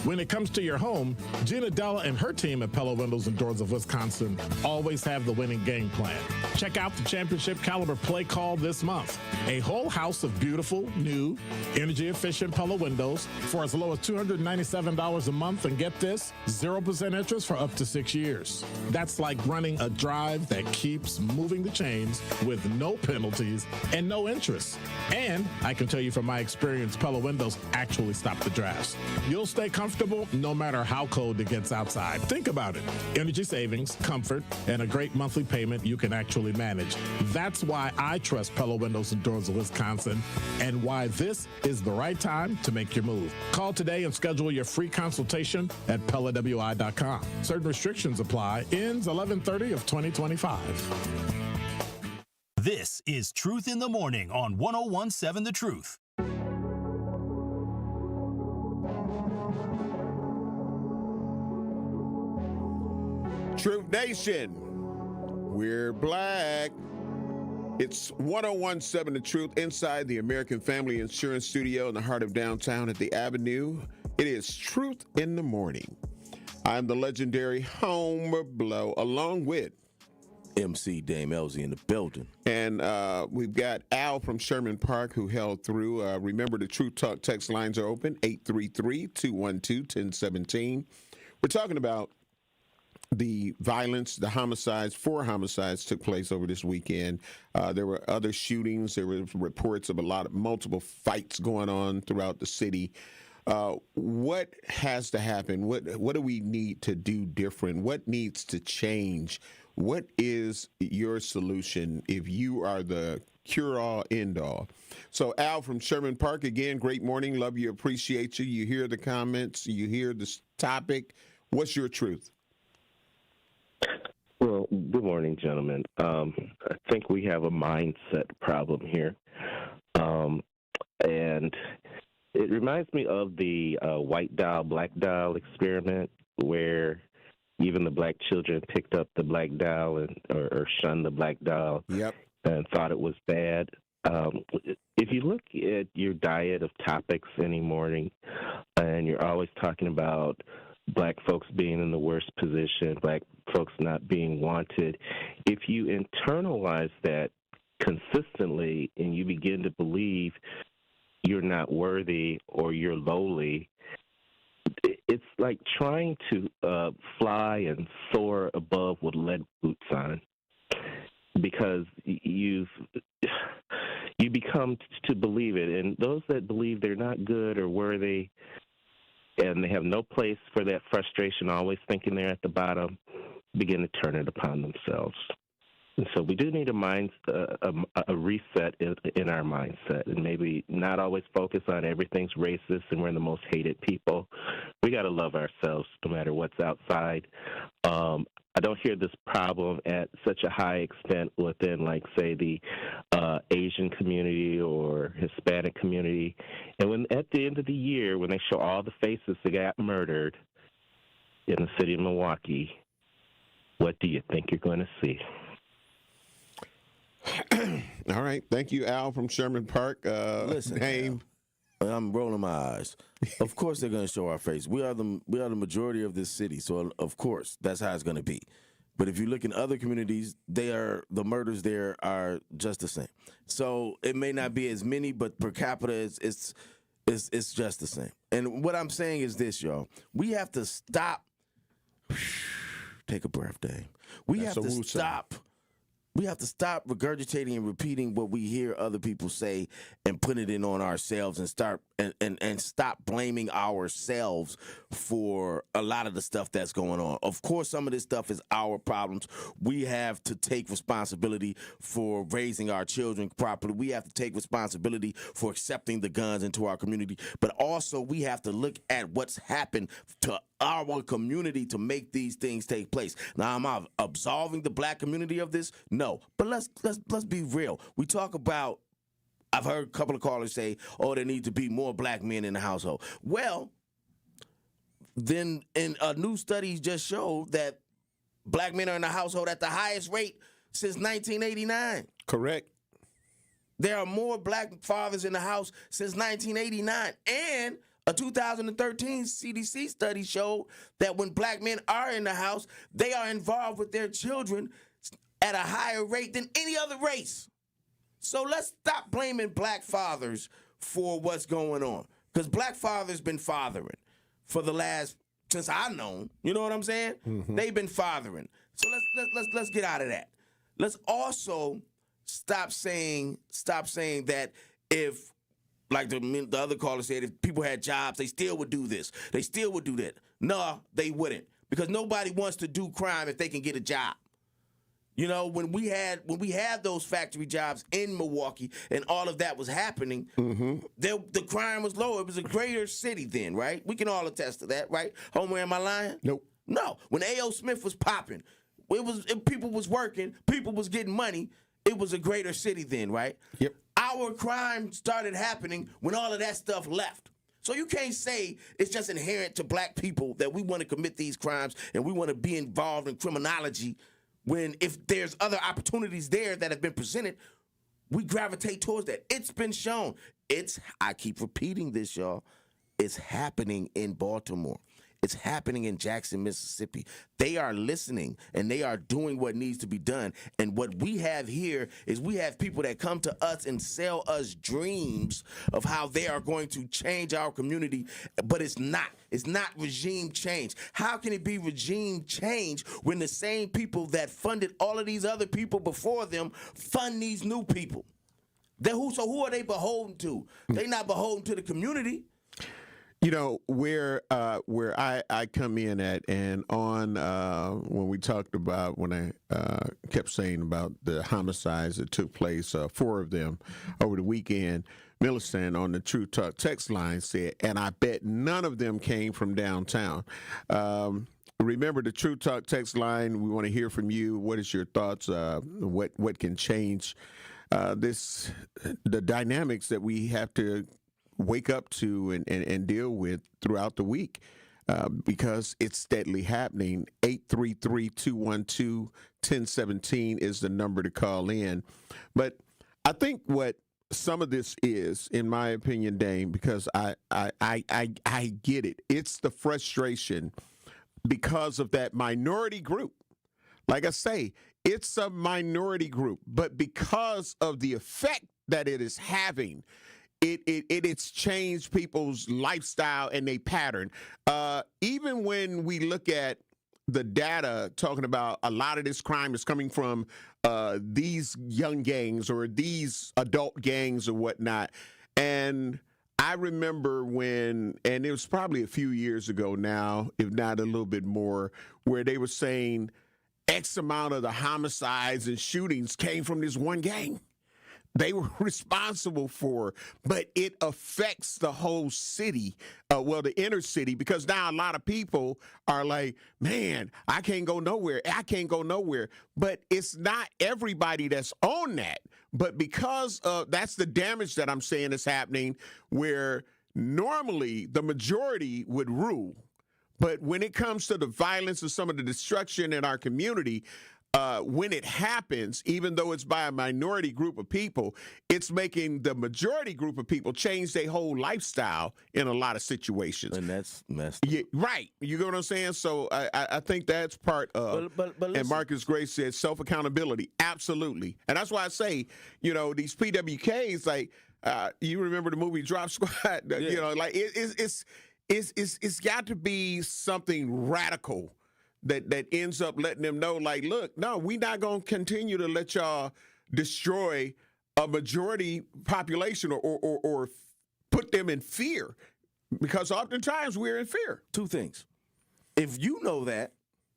When it comes to your home, Gina Della and her team at Pella Windows and Doors of Wisconsin always have the winning game plan. Check out the championship caliber play call this month. A whole house of beautiful, new, energy-efficient Pella windows for as low as $297 a month, and get this, 0% interest for up to 6 years. That's like running a drive that keeps moving the chains with no penalties and no interest. And I can tell you from my experience, Pella Windows actually stop the drafts. You'll stay comfortable no matter how cold it gets outside. Think about it. Energy savings, comfort, and a great monthly payment you can actually manage. That's why I trust Pella Windows and Doors of Wisconsin, and why this is the right time to make your move. Call today and schedule your free consultation at PellaWI.com. Certain restrictions apply. Ends 11/30 of 2025. This is Truth in the Morning on 101.7 The Truth. Truth Nation, we're black. It's 101.7 The Truth inside the American Family Insurance Studio in the heart of downtown at the Avenue. It is Truth in the Morning. I'm the legendary Homer Blow, along with MC Dame Ellzey in the building. And we've got Al from Sherman Park who held through. Remember, the Truth Talk text lines are open, 833-212-1017. We're talking about the violence, the homicides. 4 homicides took place over this weekend. There were other shootings. There were reports of multiple fights going on throughout the city. What has to happen? What do we need to do different? What needs to change? What is your solution if you are the cure-all, end-all? So Al from Sherman Park, again, great morning. Love you, appreciate you. You hear the comments. You hear this topic. What's your truth? Well, good morning, gentlemen. I think we have a mindset problem here. And it reminds me of the white doll, black doll experiment, where even the black children picked up the black doll or shunned the black doll and thought it was bad. If you look at your diet of topics any morning, and you're always talking about black folks being in the worst position, black folks not being wanted, if you internalize that consistently and you begin to believe you're not worthy or you're lowly, it's like trying to fly and soar above with lead boots on, because you become to believe it. And those that believe they're not good or worthy and they have no place for that frustration, always thinking they're at the bottom, begin to turn it upon themselves. And so we do need a reset in our mindset, and maybe not always focus on everything's racist and we're the most hated people. We got to love ourselves no matter what's outside. I don't hear this problem at such a high extent within, like, say, the Asian community or Hispanic community. And when at the end of the year, when they show all the faces that got murdered in the city of Milwaukee, what do you think you're going to see? All right. Thank you, Al from Sherman Park. Listen, Dame. I'm rolling my eyes. Of course they're going to show our face. We are the majority of this city, so of course that's how it's going to be. But if you look in other communities, the murders there are just the same. So it may not be as many, but per capita it's just the same. And what I'm saying is this, y'all. We have to stop. Take a breath, Dave. We have to stop regurgitating and repeating what we hear other people say and put it in on ourselves and stop blaming ourselves for a lot of the stuff that's going on. Of course, some of this stuff is our problems. We have to take responsibility for raising our children properly. We have to take responsibility for accepting the guns into our community. But also, we have to look at what's happened to our community to make these things take place. Now, am I absolving the black community of this? No. But let's be real. We talk about, I've heard a couple of callers say, oh, there need to be more black men in the household. Well, then in a new study just showed that black men are in the household at the highest rate since 1989. Correct. There are more black fathers in the house since 1989. And a 2013 CDC study showed that when black men are in the house, they are involved with their children at a higher rate than any other race. So let's stop blaming black fathers for what's going on. Because black fathers been fathering for the last, since I've known, you know what I'm saying? Mm-hmm. They've been fathering. So let's get out of that. Let's also stop saying that if, like the other caller said, if people had jobs, they still would do this. They still would do that. No, they wouldn't. Because nobody wants to do crime if they can get a job. You know, when we had those factory jobs in Milwaukee and all of that was happening, the crime was low. It was a greater city then, right? We can all attest to that, right? Homer, am I lying? Nope. No. When A.O. Smith was popping, people was working, people was getting money. It was a greater city then, right? Yep. Our crime started happening when all of that stuff left. So you can't say it's just inherent to black people that we want to commit these crimes and we want to be involved in criminology when if there's other opportunities there that have been presented, we gravitate towards that. It's been shown. I keep repeating this, y'all. It's happening in Baltimore. It's happening in Jackson, Mississippi. They are listening, and they are doing what needs to be done. And what we have here is we have people that come to us and sell us dreams of how they are going to change our community, but it's not. It's not regime change. How can it be regime change when the same people that funded all of these other people before them fund these new people? So who are they beholden to? They're not beholden to the community. You know, where I come in at, and on when we talked about, when I kept saying about the homicides that took place, 4 of them over the weekend, Millicent on the True Talk text line said, and I bet none of them came from downtown. Remember the True Talk text line. We want to hear from you. What is your thoughts? What can change the dynamics that we have to wake up to and deal with throughout the week, because it's steadily happening. 833-212-1017 is the number to call in. But I think what some of this is, in my opinion, Dame, because I get it. It's the frustration because of that minority group. Like I say, it's a minority group, but because of the effect that it is having, it's changed people's lifestyle and their pattern. Even when we look at the data talking about a lot of this crime is coming from these young gangs or these adult gangs or whatnot. And I remember when, and it was probably a few years ago now, if not a little bit more, where they were saying X amount of the homicides and shootings came from this one gang. They were responsible for, but it affects the whole city, the inner city, because now a lot of people are like, man, I can't go nowhere. I can't go nowhere. But it's not everybody that's on that. But because that's the damage that I'm saying is happening, where normally the majority would rule. But when it comes to the violence and some of the destruction in our community, when it happens, even though it's by a minority group of people, it's making the majority group of people change their whole lifestyle in a lot of situations. And that's messed up. Yeah, right. You get what I'm saying? So I think that's part of, but and Marcus Gray said self-accountability. Absolutely. And that's why I say, these PWKs, like, you remember the movie Drop Squad? Like it's got to be something radical that ends up letting them know, like, look, no, we're not going to continue to let y'all destroy a majority population or put them in fear, because oftentimes we're in fear. Two things. If you know that,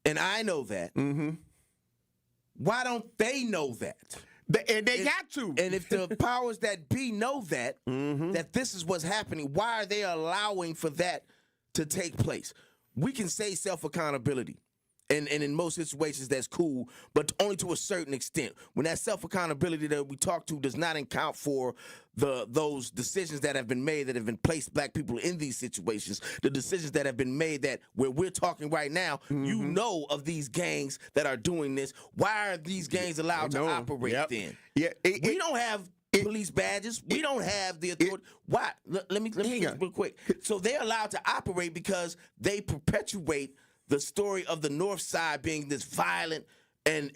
and I know that, why don't they know that? And they got to. And if the powers that be know that, that this is what's happening, why are they allowing for that to take place? We can say self-accountability. And in most situations, that's cool, but only to a certain extent. When that self-accountability that we talk to does not account for those decisions that have been made that have been placed black people in these situations, the decisions that have been made that where we're talking right now, you know of these gangs that are doing this. Why are these gangs allowed to operate then? Yeah, we don't have police badges. We don't have the authority. Why? Let me real quick. So they're allowed to operate because they perpetuate the story of the North Side being this violent and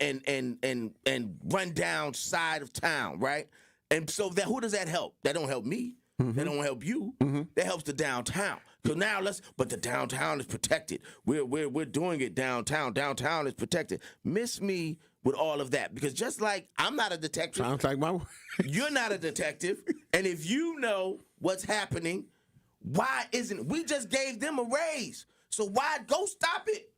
run down side of town, right? And so who does that help? That don't help me. That don't help you. That helps the downtown. So now but the downtown is protected. We're doing it downtown. Downtown is protected. Miss me with all of that, because just like I'm not a detective. Sounds like my You're not a detective. And if you know what's happening, why isn't we just gave them a raise? So why go stop it?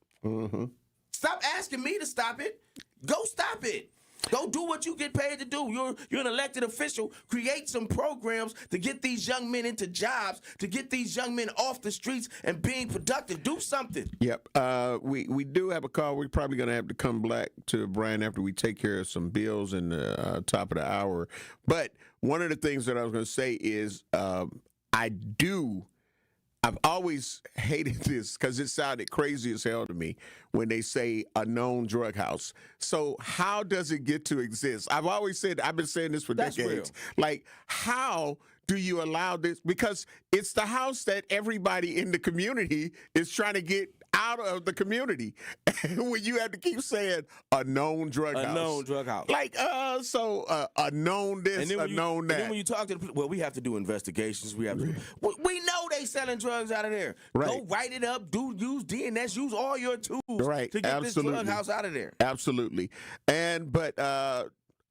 Stop asking me to stop it. Go stop it. Go do what you get paid to do. You're an elected official. Create some programs to get these young men into jobs, to get these young men off the streets and being productive. Do something. Yep. We do have a call. We're probably going to have to come back to Brian after we take care of some bills in the top of the hour. But one of the things that I was going to say is I've always hated this because it sounded crazy as hell to me when they say a known drug house. So how does it get to exist? I've been saying this for decades. Real. Like, how do you allow this? Because it's the house that everybody in the community is trying to get out of the community. And when you have to keep saying a known drug house. A known drug house. Like, a known this, a known that. And then when you talk to the people, we have to do investigations. We know they selling drugs out of there. Right. Go write it up. Use DNS. Use all your tools right. to get this drug house out of there. Absolutely. But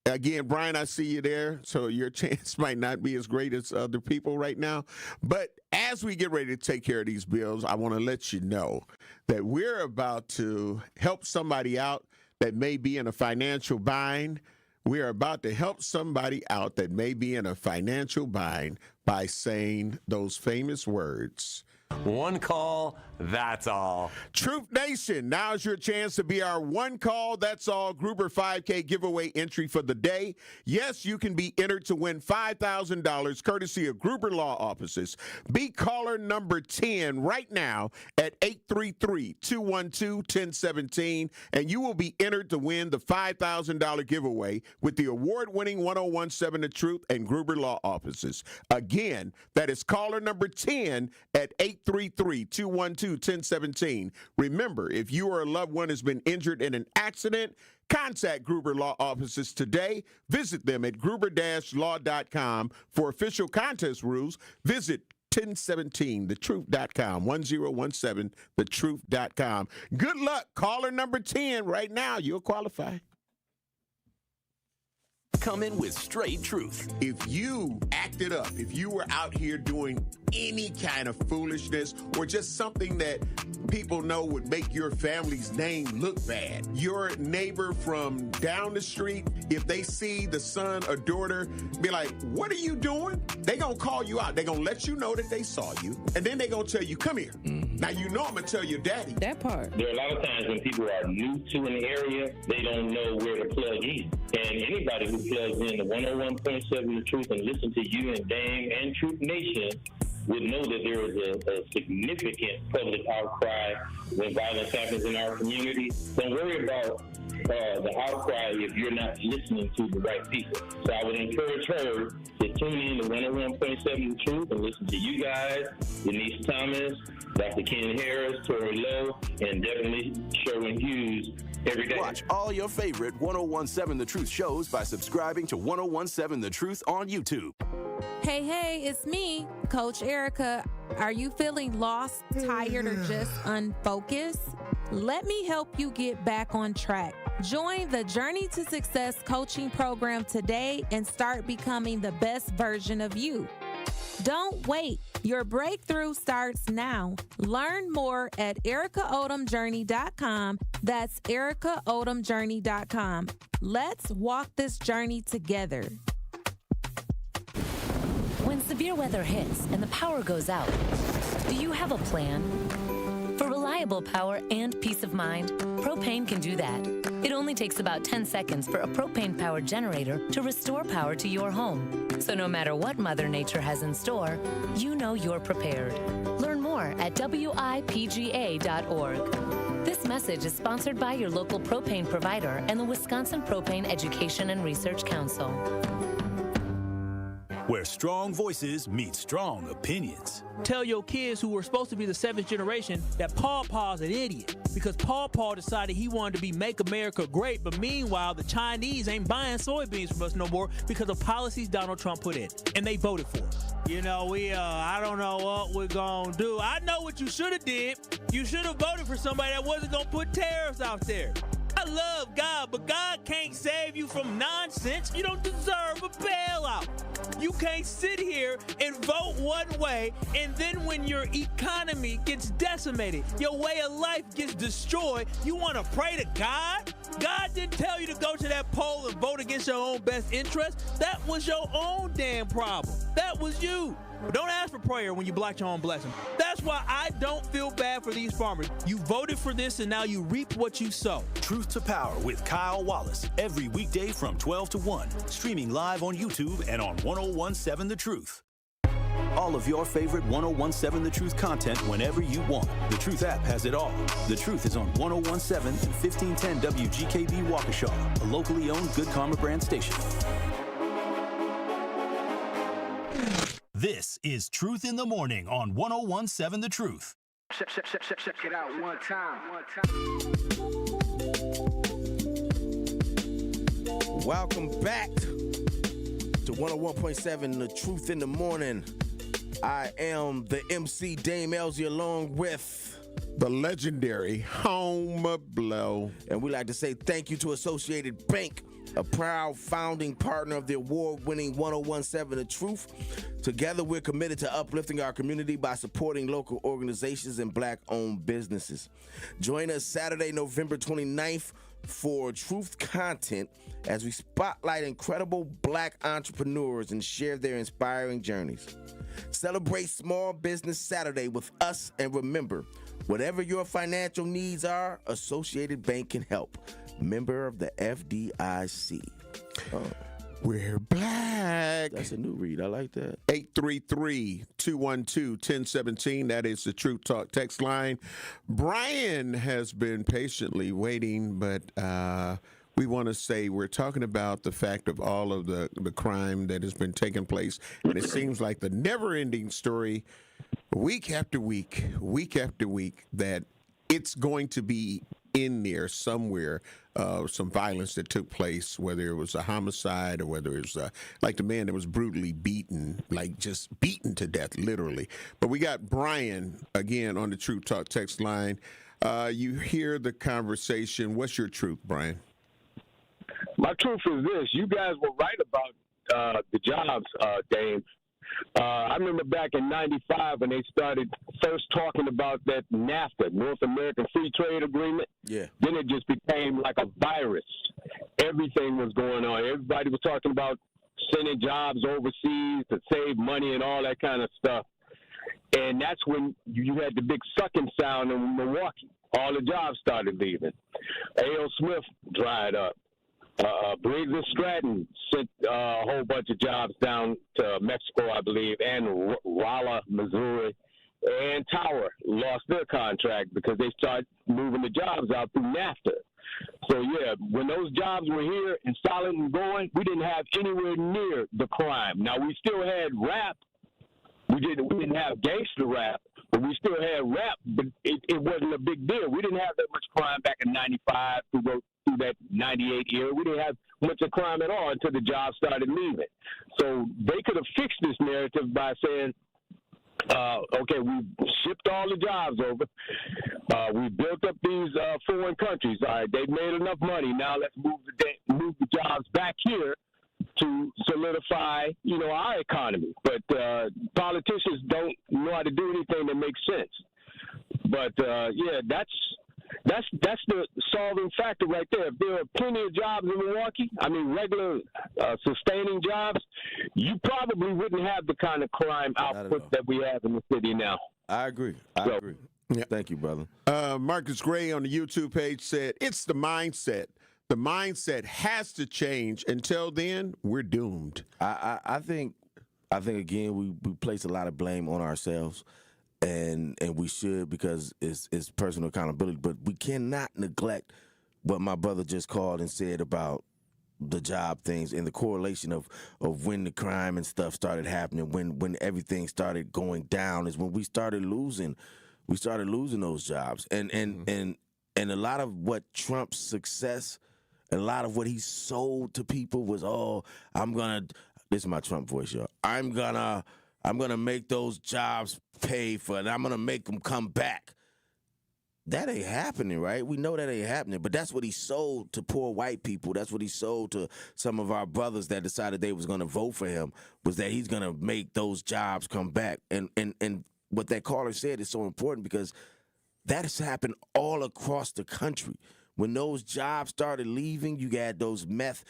again, Brian, I see you there. So your chance might not be as great as other people right now. But as we get ready to take care of these bills, I want to let you know that we're about to help somebody out that may be in a financial bind. We are about to help somebody out that may be in a financial bind by saying those famous words. One call, that's all. Truth Nation, now's your chance to be our one call, that's all Gruber 5K giveaway entry for the day. Yes, you can be entered to win $5,000 courtesy of Gruber Law Offices. Be caller number 10 right now at 833-212-1017, and you will be entered to win the $5,000 giveaway with the award-winning 1017 The Truth and Gruber Law Offices. Again, that is caller number 10 at 833-212-1017. Remember, if you or a loved one has been injured in an accident, contact Gruber Law Offices today. Visit them at gruber-law.com. For official contest rules, visit 1017thetruth.com, 1017thetruth.com. Good luck, caller number 10 right now. You'll qualify. Come in with straight truth. If you acted up, if you were out here doing any kind of foolishness or just something that people know would make your family's name look bad. Your neighbor from down the street, if they see the son or daughter, be like, what are you doing? They gonna call you out. They gonna let you know that they saw you. And then they gonna tell you, come here. Now you know I'm gonna tell your daddy. That part. There are a lot of times when people are new to an area, they don't know where to plug in. And anybody who plugs in to 101.7 The Truth and listen to you and Dame and Truth Nation would know that there is a significant public outcry when violence happens in our community. Don't worry about the outcry if you're not listening to the right people. So I would encourage her to tune in to 101.7 The Truth and listen to you guys, Denise Thomas, Dr. Ken Harris, Tori Lowe, and definitely Sherwin Hughes every day. Watch all your favorite 101.7 The Truth shows by subscribing to 101.7 The Truth on YouTube. Hey, it's me, Coach Erica. Are you feeling lost, tired, or just unfocused? Let me help you get back on track. Join the Journey to Success coaching program today and start becoming the best version of you. Don't wait. Your breakthrough starts now. Learn more at ericaodomjourney.com. That's ericaodomjourney.com. Let's walk this journey together. When severe weather hits and the power goes out, do you have a plan? For reliable power and peace of mind, propane can do that. It only takes about 10 seconds for a propane-powered generator to restore power to your home. So no matter what Mother Nature has in store, you know you're prepared. Learn more at WIPGA.org. This message is sponsored by your local propane provider and the Wisconsin Propane Education and Research Council. Where strong voices meet strong opinions. Tell your kids who were supposed to be the seventh generation that Paw Paw's an idiot because Paw Paw decided he wanted to be Make America Great, but meanwhile, the Chinese ain't buying soybeans from us no more because of policies Donald Trump put in, and they voted for us. You know, I don't know what we're gonna do. I know what you should have did. You should have voted for somebody that wasn't gonna put tariffs out there. I love God, but God can't save you from nonsense. You don't deserve a bailout. You can't sit here and vote one way, and then when your economy gets decimated, your way of life gets destroyed, you want to pray to God? God didn't tell you to go to that poll and vote against your own best interest. That was your own damn problem. That was you. Don't ask for prayer when you block your own blessing. That's why I don't feel bad for these farmers. You voted for this, and now you reap what you sow. Truth to Power with Kyle Wallace, every weekday from 12 to 1. Streaming live on YouTube and on 101.7 The Truth. All of your favorite 101.7 The Truth content whenever you want. The Truth app has it all. The Truth is on 101.7 and 1510 WGKB Waukesha, a locally owned Good Karma brand station. This is Truth in the Morning on 101.7 The Truth. Check it out one time. Welcome back to 101.7 The Truth in the Morning. I am the MC Dame Ellzey along with the legendary Home Blow. And we like to say thank you to Associated Bank, a proud founding partner of the award-winning 101.7 The Truth. Together, we're committed to uplifting our community by supporting local organizations and Black-owned businesses. Join us Saturday, November 29th for Truth Content as we spotlight incredible Black entrepreneurs and share their inspiring journeys. Celebrate Small Business Saturday with us, and remember, whatever your financial needs are, Associated Bank can help. Member of the FDIC. Oh. We're Black. That's a new read. I like that. 833-212-1017. That is the Truth Talk text line. Brian has been patiently waiting, but we want to say we're talking about the fact of all of the crime that has been taking place. And it seems like the never-ending story, week after week, that it's going to be in there somewhere, some violence that took place, whether it was a homicide or whether it was like the man that was brutally beaten, like just beaten to death, literally. But we got Brian again on the Truth Talk text line. You hear the conversation. What's your truth, Brian? My truth is this. You guys were right about the jobs, Dame. I remember back in '95 when they started first talking about that NAFTA, North American Free Trade Agreement. Yeah. Then it just became like a virus. Everything was going on. Everybody was talking about sending jobs overseas to save money and all that kind of stuff. And that's when you had the big sucking sound in Milwaukee. All the jobs started leaving. A.L. Smith dried up. Briggs and Stratton sent a whole bunch of jobs down to Mexico, I believe, and Rolla, Missouri. And Tower lost their contract because they started moving the jobs out through NAFTA. So, yeah, when those jobs were here and solid and going, we didn't have anywhere near the crime. Now, we still had rap. We didn't have gangster rap, but we still had rap, but it wasn't a big deal. We didn't have that much crime back in '95 through that '98 year. We didn't have much of crime at all until the jobs started leaving. So they could have fixed this narrative by saying, okay, we shipped all the jobs over. We built up these foreign countries. All right, they've made enough money. Now let's move the jobs back here to solidify, our economy. But politicians don't know how to do anything that makes sense. But yeah, that's the solving factor right there. If there are plenty of jobs in Milwaukee, regular sustaining jobs, you probably wouldn't have the kind of crime output that we have in the city now. I agree. I agree. Yeah. Thank you, brother. Marcus Gray on the YouTube page said, it's the mindset. The mindset has to change. Until then, we're doomed. I think again, we place a lot of blame on ourselves. And we should, because it's personal accountability. But we cannot neglect what my brother just called and said about the job things and the correlation of when the crime and stuff started happening, when everything started going down, is when we started losing those jobs. And a lot of what Trump's success, a lot of what he sold to people was, this is my Trump voice, y'all. I'm gonna make those jobs pay for it. I'm gonna make them come back. That ain't happening, right? We know that ain't happening, but that's what he sold to poor white people. That's what he sold to some of our brothers that decided they was gonna vote for him, was that he's gonna make those jobs come back. And what that caller said is so important, because that has happened all across the country. When those jobs started leaving, you had those meth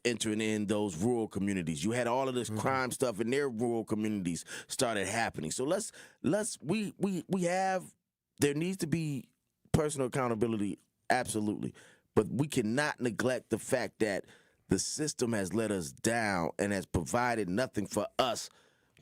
entering in those rural communities. You had all of this crime stuff in their rural communities started happening. So there needs to be personal accountability, absolutely. But we cannot neglect the fact that the system has let us down and has provided nothing for us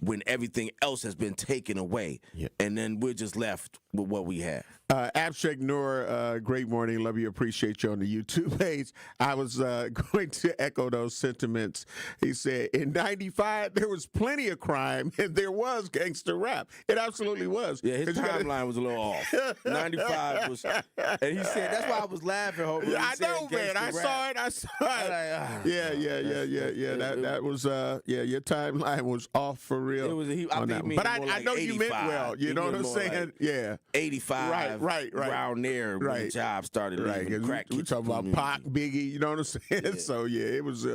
when everything else has been taken away. Yeah. And then we're just left with what we have. Abstract Noor, great morning. Love you. Appreciate you on the YouTube page. I was going to echo those sentiments. He said, in '95, there was plenty of crime, and there was gangster rap. It absolutely was. Yeah, his timeline was a little off. 95 was, and he said, that's why I was laughing. I know, man. I saw it. Yeah. That was, your timeline was off for real. It was, but I know you meant well. You know what I'm saying? Like yeah. 85. Right. Around there when the job started. Right. We talking about Pac, Biggie, you know what I'm saying? Yeah. So, yeah, it was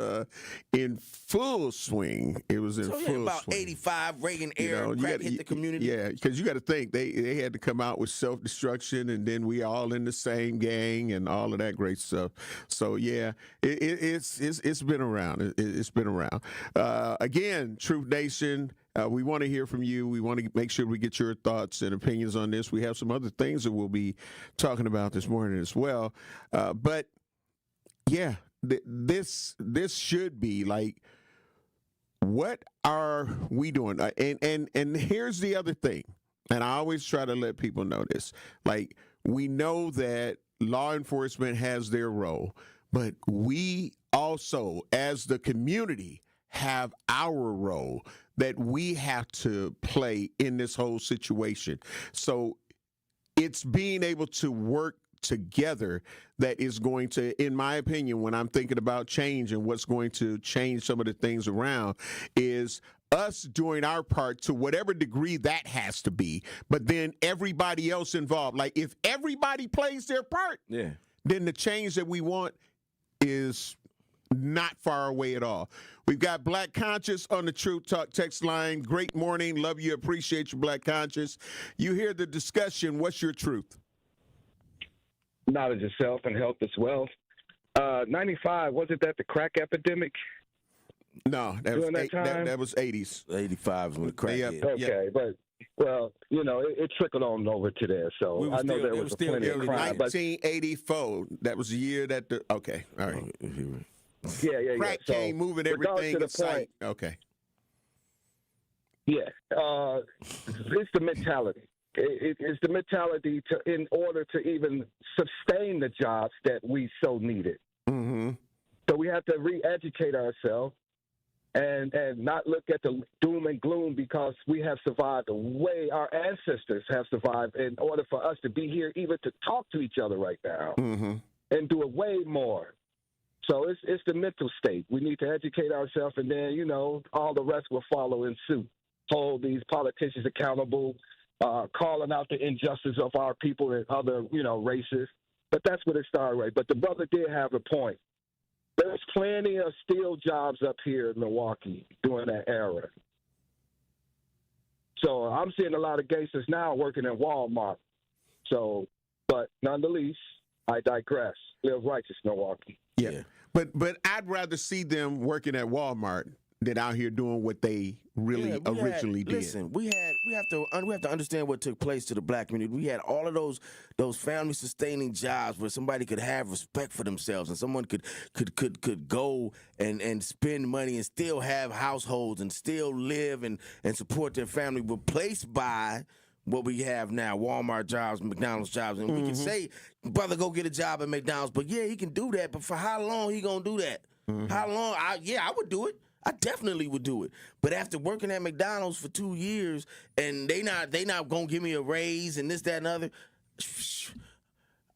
in full swing. It was in full swing. About 85, Reagan era, crack hit the community. Yeah, because you got to think, they had to come out with self-destruction, and then we all in the same gang and all of that great stuff. So, yeah, it's been around. It's been around. Again, Truth Nation, we want to hear from you. We want to make sure we get your thoughts and opinions on this. We have some other things that we'll be talking about this morning as well. But yeah, this should be like, what are we doing? And here's the other thing, and I always try to let people know this. Like, we know that law enforcement has their role, but we also, as the community, have our role that we have to play in this whole situation. So it's being able to work together that is going to, in my opinion, when I'm thinking about change and what's going to change some of the things around, is us doing our part to whatever degree that has to be, but then everybody else involved. Like, if everybody plays their part, then the change that we want is Not far away at all. We've got Black Conscious on the Truth Talk text line. Great morning. Love you. Appreciate you, Black Conscious. You hear the discussion. What's your truth? Knowledge of self and health is wealth. 95, wasn't that the crack epidemic? No, that was 80s. 85 is when the crack hit. Okay, but, well, it trickled on over to there. So I know there was plenty of crime. 1984. That was the year that okay, all right. Yeah. Crack came moving everything in sight. Okay. Yeah, it's the mentality. It's the mentality in order to even sustain the jobs that we so needed. Mm-hmm. So we have to re-educate ourselves and not look at the doom and gloom, because we have survived the way our ancestors have survived in order for us to be here, even to talk to each other right now, and do it way more. So it's the mental state. We need to educate ourselves, and then, all the rest will follow in suit. Hold these politicians accountable, calling out the injustice of our people and other, races. But that's what it started with. But the brother did have a point. There's plenty of steel jobs up here in Milwaukee during that era. So I'm seeing a lot of gangsters now working at Walmart. So, but nonetheless, I digress. Live righteous, Milwaukee. Yeah. But I'd rather see them working at Walmart than out here doing what they really originally did. Listen, we have to understand what took place to the black community. We had all of those family sustaining jobs where somebody could have respect for themselves, and someone could go and spend money and still have households and still live and support their family, replaced by what we have now, Walmart jobs, McDonald's jobs. And we can say, brother, go get a job at McDonald's. But, yeah, he can do that. But for how long he going to do that? How long? I would do it. I definitely would do it. But after working at McDonald's for 2 years and they not going to give me a raise and this, that, and other,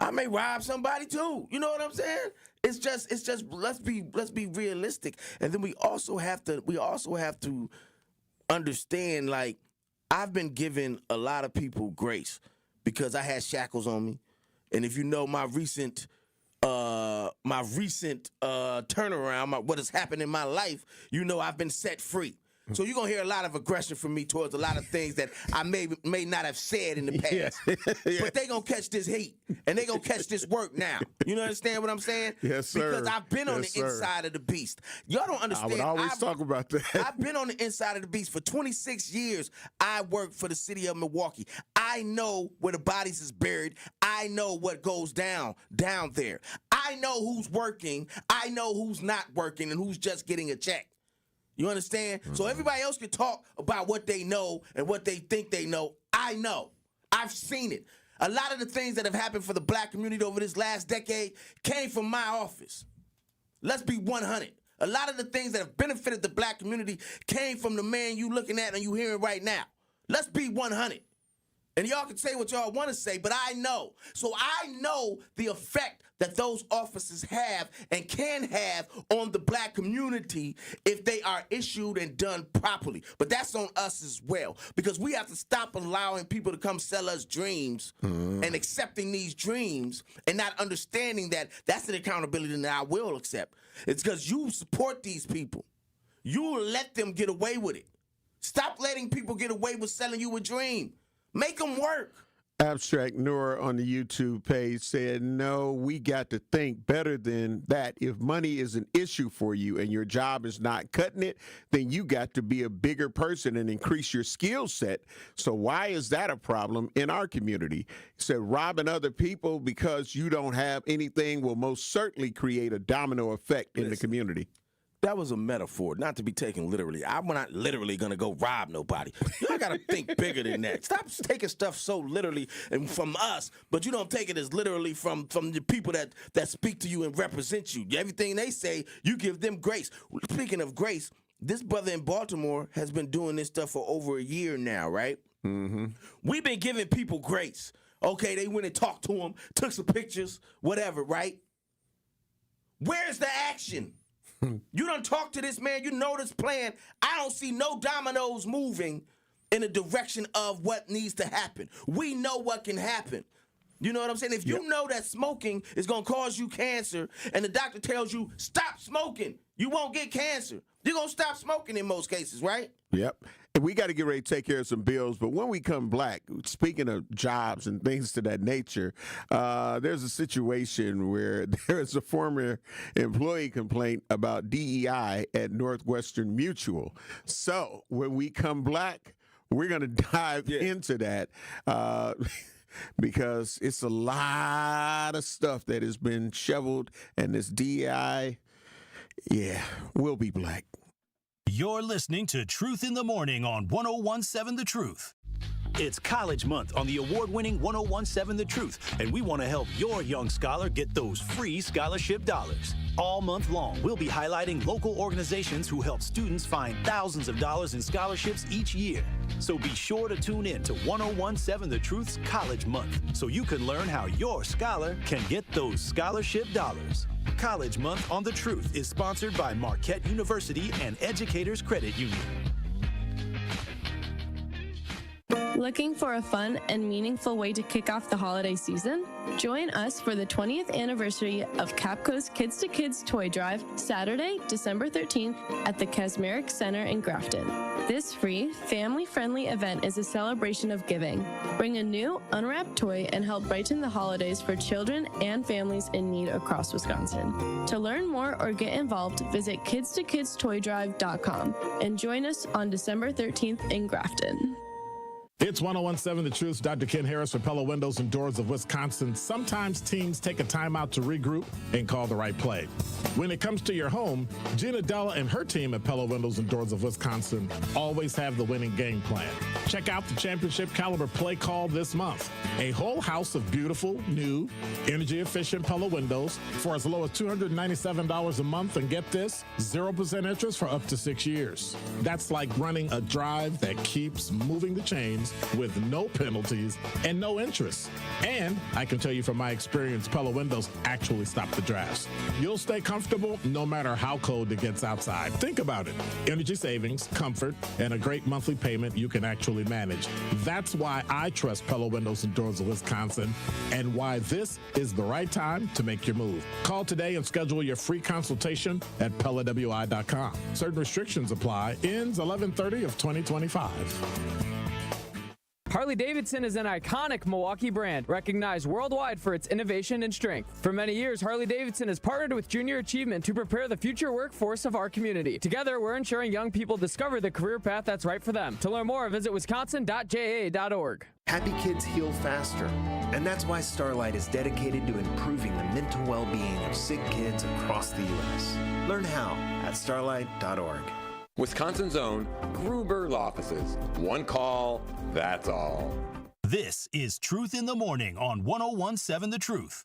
I may rob somebody too. You know what I'm saying? It's just let's be realistic. And then we also have to understand, like, I've been giving a lot of people grace because I had shackles on me. And if you know my recent turnaround, what has happened in my life, I've been set free. So you're going to hear a lot of aggression from me towards a lot of things that I may not have said in the past. Yeah. But they going to catch this heat, and they going to catch this work now. You understand what I'm saying? Yes, sir. Because I've been on the inside of the beast. Y'all don't understand. I would always talk about that. I've been on the inside of the beast for 26 years. I worked for the city of Milwaukee. I know where the bodies is buried. I know what goes down there. I know who's working. I know who's not working and who's just getting a check. You understand? So everybody else can talk about what they know and what they think they know. I know. I've seen it. A lot of the things that have happened for the black community over this last decade came from my office. Let's be 100. A lot of the things that have benefited the black community came from the man you looking at and you hearing right now. Let's be 100. And y'all can say what y'all want to say, but I know. So I know the effect that those offices have and can have on the black community if they are issued and done properly. But that's on us as well, because we have to stop allowing people to come sell us dreams and accepting these dreams and not understanding that that's an accountability that I will accept. It's because you support these people. You will let them get away with it. Stop letting people get away with selling you a dream. Make them work. Abstract Noor on the YouTube page said, no, we got to think better than that. If money is an issue for you and your job is not cutting it, then you got to be a bigger person and increase your skill set. So why is that a problem in our community? He said, robbing other people because you don't have anything will most certainly create a domino effect in the community. That was a metaphor, not to be taken literally. I'm not literally going to go rob nobody. You got to think bigger than that. Stop taking stuff so literally and from us, but you don't take it as literally from the people that speak to you and represent you. Everything they say, you give them grace. Speaking of grace, this brother in Baltimore has been doing this stuff for over a year now, right? Mm-hmm. We've been giving people grace. Okay, they went and talked to him, took some pictures, whatever, right? Where's the action? You done talk to this man, you know this plan. I don't see no dominoes moving in the direction of what needs to happen. We know what can happen. You know what I'm saying? If you know that smoking is going to cause you cancer and the doctor tells you, stop smoking, you won't get cancer. You're going to stop smoking in most cases, right? Yep. And we got to get ready to take care of some bills. But when we come back, speaking of jobs and things to that nature, there's a situation where there's a former employee complaint about DEI at Northwestern Mutual. So when we come back, we're going to dive into that. Because it's a lot of stuff that has been shoveled, and this DEI, we'll be black. You're listening to Truth in the Morning on 1017 The Truth. It's College Month on the award-winning 1017 The Truth, and we want to help your young scholar get those free scholarship dollars. All month long, we'll be highlighting local organizations who help students find thousands of dollars in scholarships each year. So be sure to tune in to 1017 The Truth's College Month so you can learn how your scholar can get those scholarship dollars. College Month on The Truth is sponsored by Marquette University and Educators Credit Union. Looking for a fun and meaningful way to kick off the holiday season? Join us for the 20th anniversary of Capco's Kids to Kids Toy Drive, Saturday, December 13th at the Kasmeric Center in Grafton. This free, family-friendly event is a celebration of giving. Bring a new, unwrapped toy and help brighten the holidays for children and families in need across Wisconsin. To learn more or get involved, visit kidstokidstoydrive.com and join us on December 13th in Grafton. It's 1017 The Truth's Dr. Ken Harris for Pella Windows and Doors of Wisconsin. Sometimes teams take a timeout to regroup and call the right play. When it comes to your home, Gina Della and her team at Pella Windows and Doors of Wisconsin always have the winning game plan. Check out the championship caliber play call this month. A whole house of beautiful, new, energy-efficient Pella windows for as low as $297 a month, and get this, 0% interest for up to 6 years. That's like running a drive that keeps moving the chains with no penalties and no interest. And I can tell you from my experience, Pella windows actually stop the drafts. You'll stay comfortable no matter how cold it gets outside. Think about it. Energy savings, comfort, and a great monthly payment you can actually manage. That's why I trust Pella Windows and Doors of Wisconsin, and why this is the right time to make your move. Call today and schedule your free consultation at PellaWI.com. Certain restrictions apply. Ends 11/30 of 2025. Harley-Davidson is an iconic Milwaukee brand, recognized worldwide for its innovation and strength. For many years, Harley-Davidson has partnered with Junior Achievement to prepare the future workforce of our community. Together, we're ensuring young people discover the career path that's right for them. To learn more, visit wisconsin.ja.org. Happy kids heal faster, and that's why Starlight is dedicated to improving the mental well-being of sick kids across the U.S. Learn how at starlight.org. Wisconsin's own Gruber Law Offices. One call, that's all. This is Truth in the Morning on 1017 The Truth.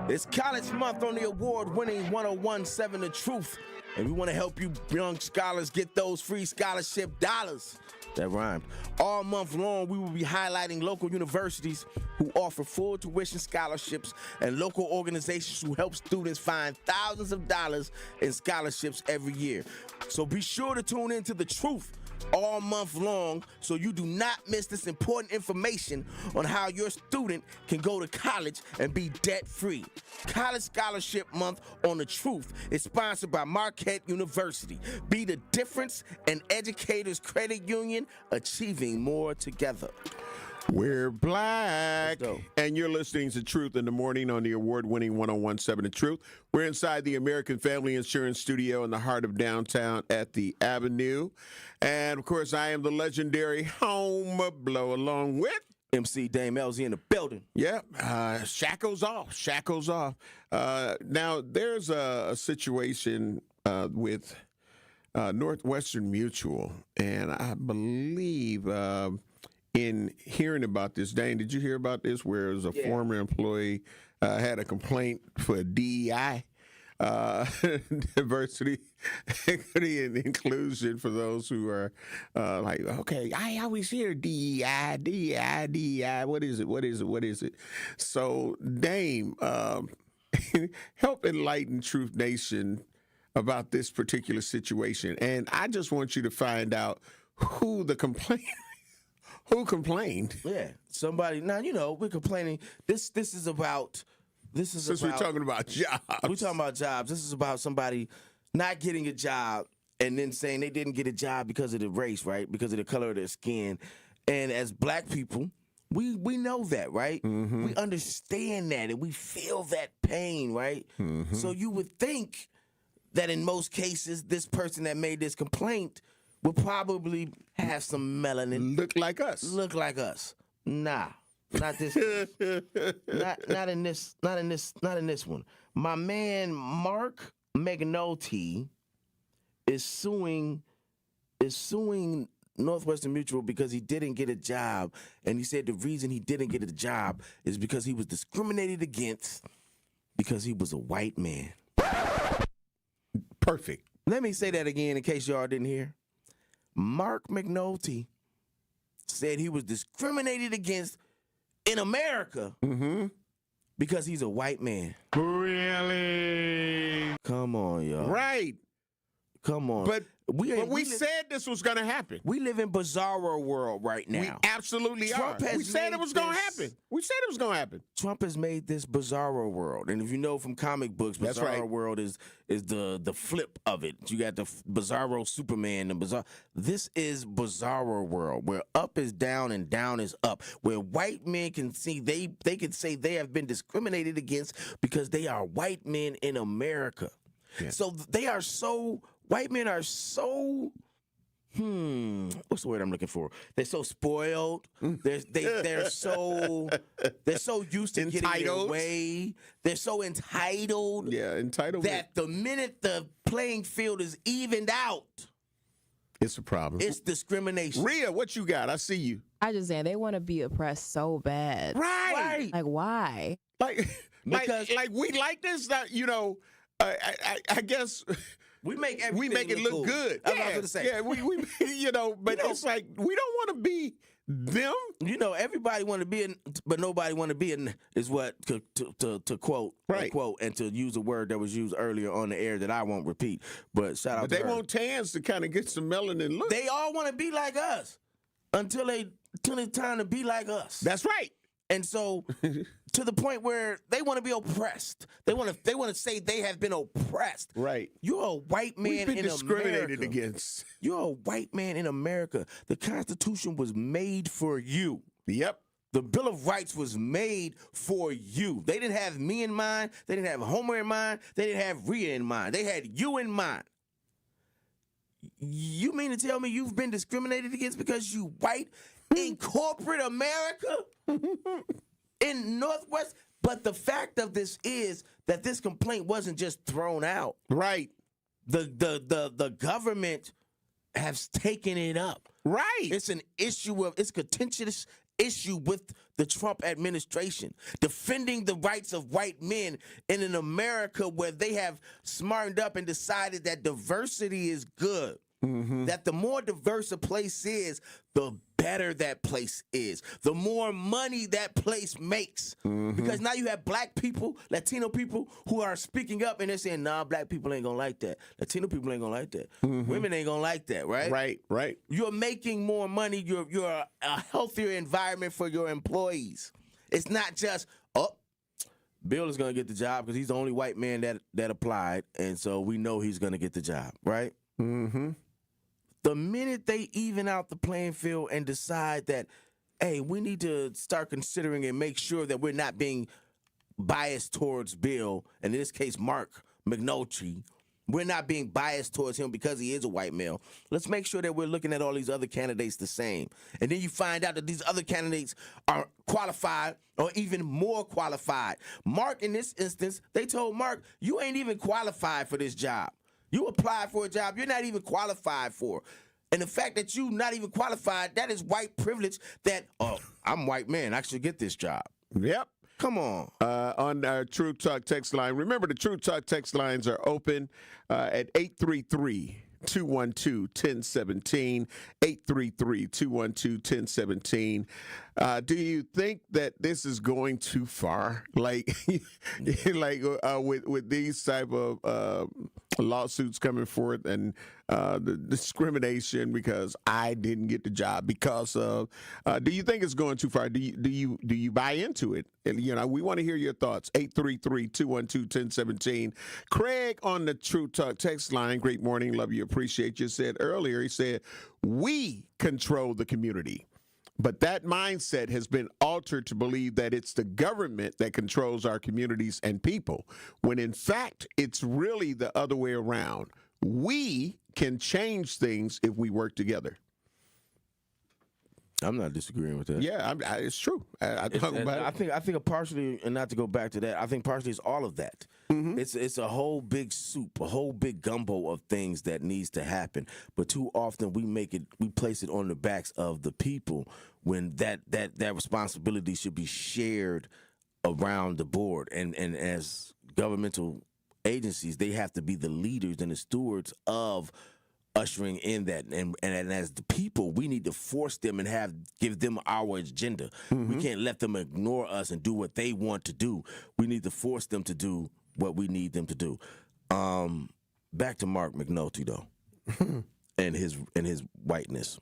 It's College Month on the award-winning 1017 The Truth, and we want to help you young scholars get those free scholarship dollars. That rhymed. All month long, we will be highlighting local universities who offer full tuition scholarships and local organizations who help students find thousands of dollars in scholarships every year. So be sure to tune into The Truth all month long so you do not miss this important information on how your student can go to college and be debt-free. College Scholarship Month on The Truth is sponsored by Marquette University. Be the difference, and Educators Credit Union, achieving more together. We're black, and you're listening to Truth in the Morning on the award-winning 1017 The Truth. We're inside the American Family Insurance Studio in the heart of downtown at the Avenue. And, of course, I am the legendary Home Blow, along with MC Dame Ellzey in the building. Yep. Shackles off. Shackles off. Now, there's a situation with Northwestern Mutual, and I believe in hearing about this, Dane, did you hear about this, where it was a former employee had a complaint for DEI, diversity, equity, and inclusion, for those who are like, okay, I always hear DEI, DEI, DEI. What is it? So, Dame, help enlighten Truth Nation about this particular situation. And I just want you to find out who the complaint Who complained? Yeah, somebody. Now we're complaining. This is about. Since we're talking about jobs. We're talking about jobs. This is about somebody not getting a job and then saying they didn't get a job because of the race, right? Because of the color of their skin. And as black people, we know that, right? Mm-hmm. We understand that and we feel that pain, right? Mm-hmm. So you would think that in most cases, this person that made this complaint would probably have some melanin. Look like us. Look like us. Nah. Not this. not in this. Not in this. Not in this one. My man Mark McNulty is suing Northwestern Mutual because he didn't get a job, and he said the reason he didn't get a job is because he was discriminated against because he was a white man. Perfect. Let me say that again in case y'all didn't hear. Mark McNulty said he was discriminated against in America because he's a white man. Really? Come on, y'all. Right. Come on. But we said this was going to happen. We live in bizarro world right now. We absolutely are. We said it was going to happen. We said it was going to happen. Trump has made this bizarro world. And if you know from comic books, That's bizarro right. world is the flip of it. You got the bizarro Superman and bizarro. This is bizarro world where up is down and down is up. Where white men can see they can say they have been discriminated against because they are white men in America. Yeah. So white men are so what's the word I'm looking for? They're so spoiled. They're so used to getting their way. They're so entitled. Yeah, entitled. That the minute the playing field is evened out, it's a problem. It's discrimination. Rhea, what you got? I see you. I just saying they want to be oppressed so bad. Right. Like why? Like we like this. That I guess. We make it look cool. good. That's what I was gonna say. Yeah, we but it's like we don't want to be them. Everybody want to be in, but nobody want to be in. Is what to quote, right? Quote, and to use a word that was used earlier on the air that I won't repeat. But shout out. But to they her. want tans to kind of get some melanin look. They all want to be like us until it's time to be like us. That's right. And so, to the point where they want to be oppressed, they want to say they have been oppressed. Right. You're a white man We've been in discriminated America. against. You're a white man in America. The Constitution was made for you. Yep. The Bill of Rights was made for you. They didn't have me in mind. They didn't have Homer in mind. They didn't have Rhea in mind. They had you in mind. You mean to tell me you've been discriminated against because you white in corporate America? In Northwest? But the fact of this is that this complaint wasn't just thrown out. Right. The government has taken it up. Right. It's a contentious issue with the Trump administration, defending the rights of white men in an America where they have smartened up and decided that diversity is good. Mm-hmm. That the more diverse a place is, the better that place is. The more money that place makes. Mm-hmm. Because now you have black people, Latino people who are speaking up and they're saying, nah, black people ain't gonna like that. Latino people ain't gonna like that. Mm-hmm. Women ain't gonna like that, right? Right. You're making more money. You're a healthier environment for your employees. It's not just, Bill is gonna get the job because he's the only white man that applied, and so we know he's gonna get the job, right? Mm-hmm. The minute they even out the playing field and decide that, hey, we need to start considering and make sure that we're not being biased towards Bill, and in this case, Mark McNulty, we're not being biased towards him because he is a white male. Let's make sure that we're looking at all these other candidates the same. And then you find out that these other candidates are qualified or even more qualified. Mark, in this instance, they told Mark, you ain't even qualified for this job. You applied for a job you're not even qualified for. And the fact that you're not even qualified, that is white privilege that, I'm a white man, I should get this job. Yep. Come on. On our True Talk text line. Remember, the True Talk text lines are open at 833-212-1017, 833-212-1017. Do you think that this is going too far? With these type of lawsuits coming forth and the discrimination because I didn't get the job because of. Do you think it's going too far? Do you buy into it? And we want to hear your thoughts. 833-212-1017. Craig on the True Talk text line. Great morning, love you, appreciate you. Said earlier, he said we control the community. But that mindset has been altered to believe that it's the government that controls our communities and people, when in fact, it's really the other way around. We can change things if we work together. I'm not disagreeing with that. Yeah, it's true. I think a partially, and not to go back to that, I think partially it's all of that. Mm-hmm. It's a whole big soup, a whole big gumbo of things that needs to happen. But too often we place it on the backs of the people when that responsibility should be shared around the board. And as governmental agencies, they have to be the leaders and the stewards of ushering in that, and as the people, we need to force them and give them our agenda. Mm-hmm. We can't let them ignore us and do what they want to do. We need to force them to do what we need them to do. Back to Mark McNulty though, and his whiteness.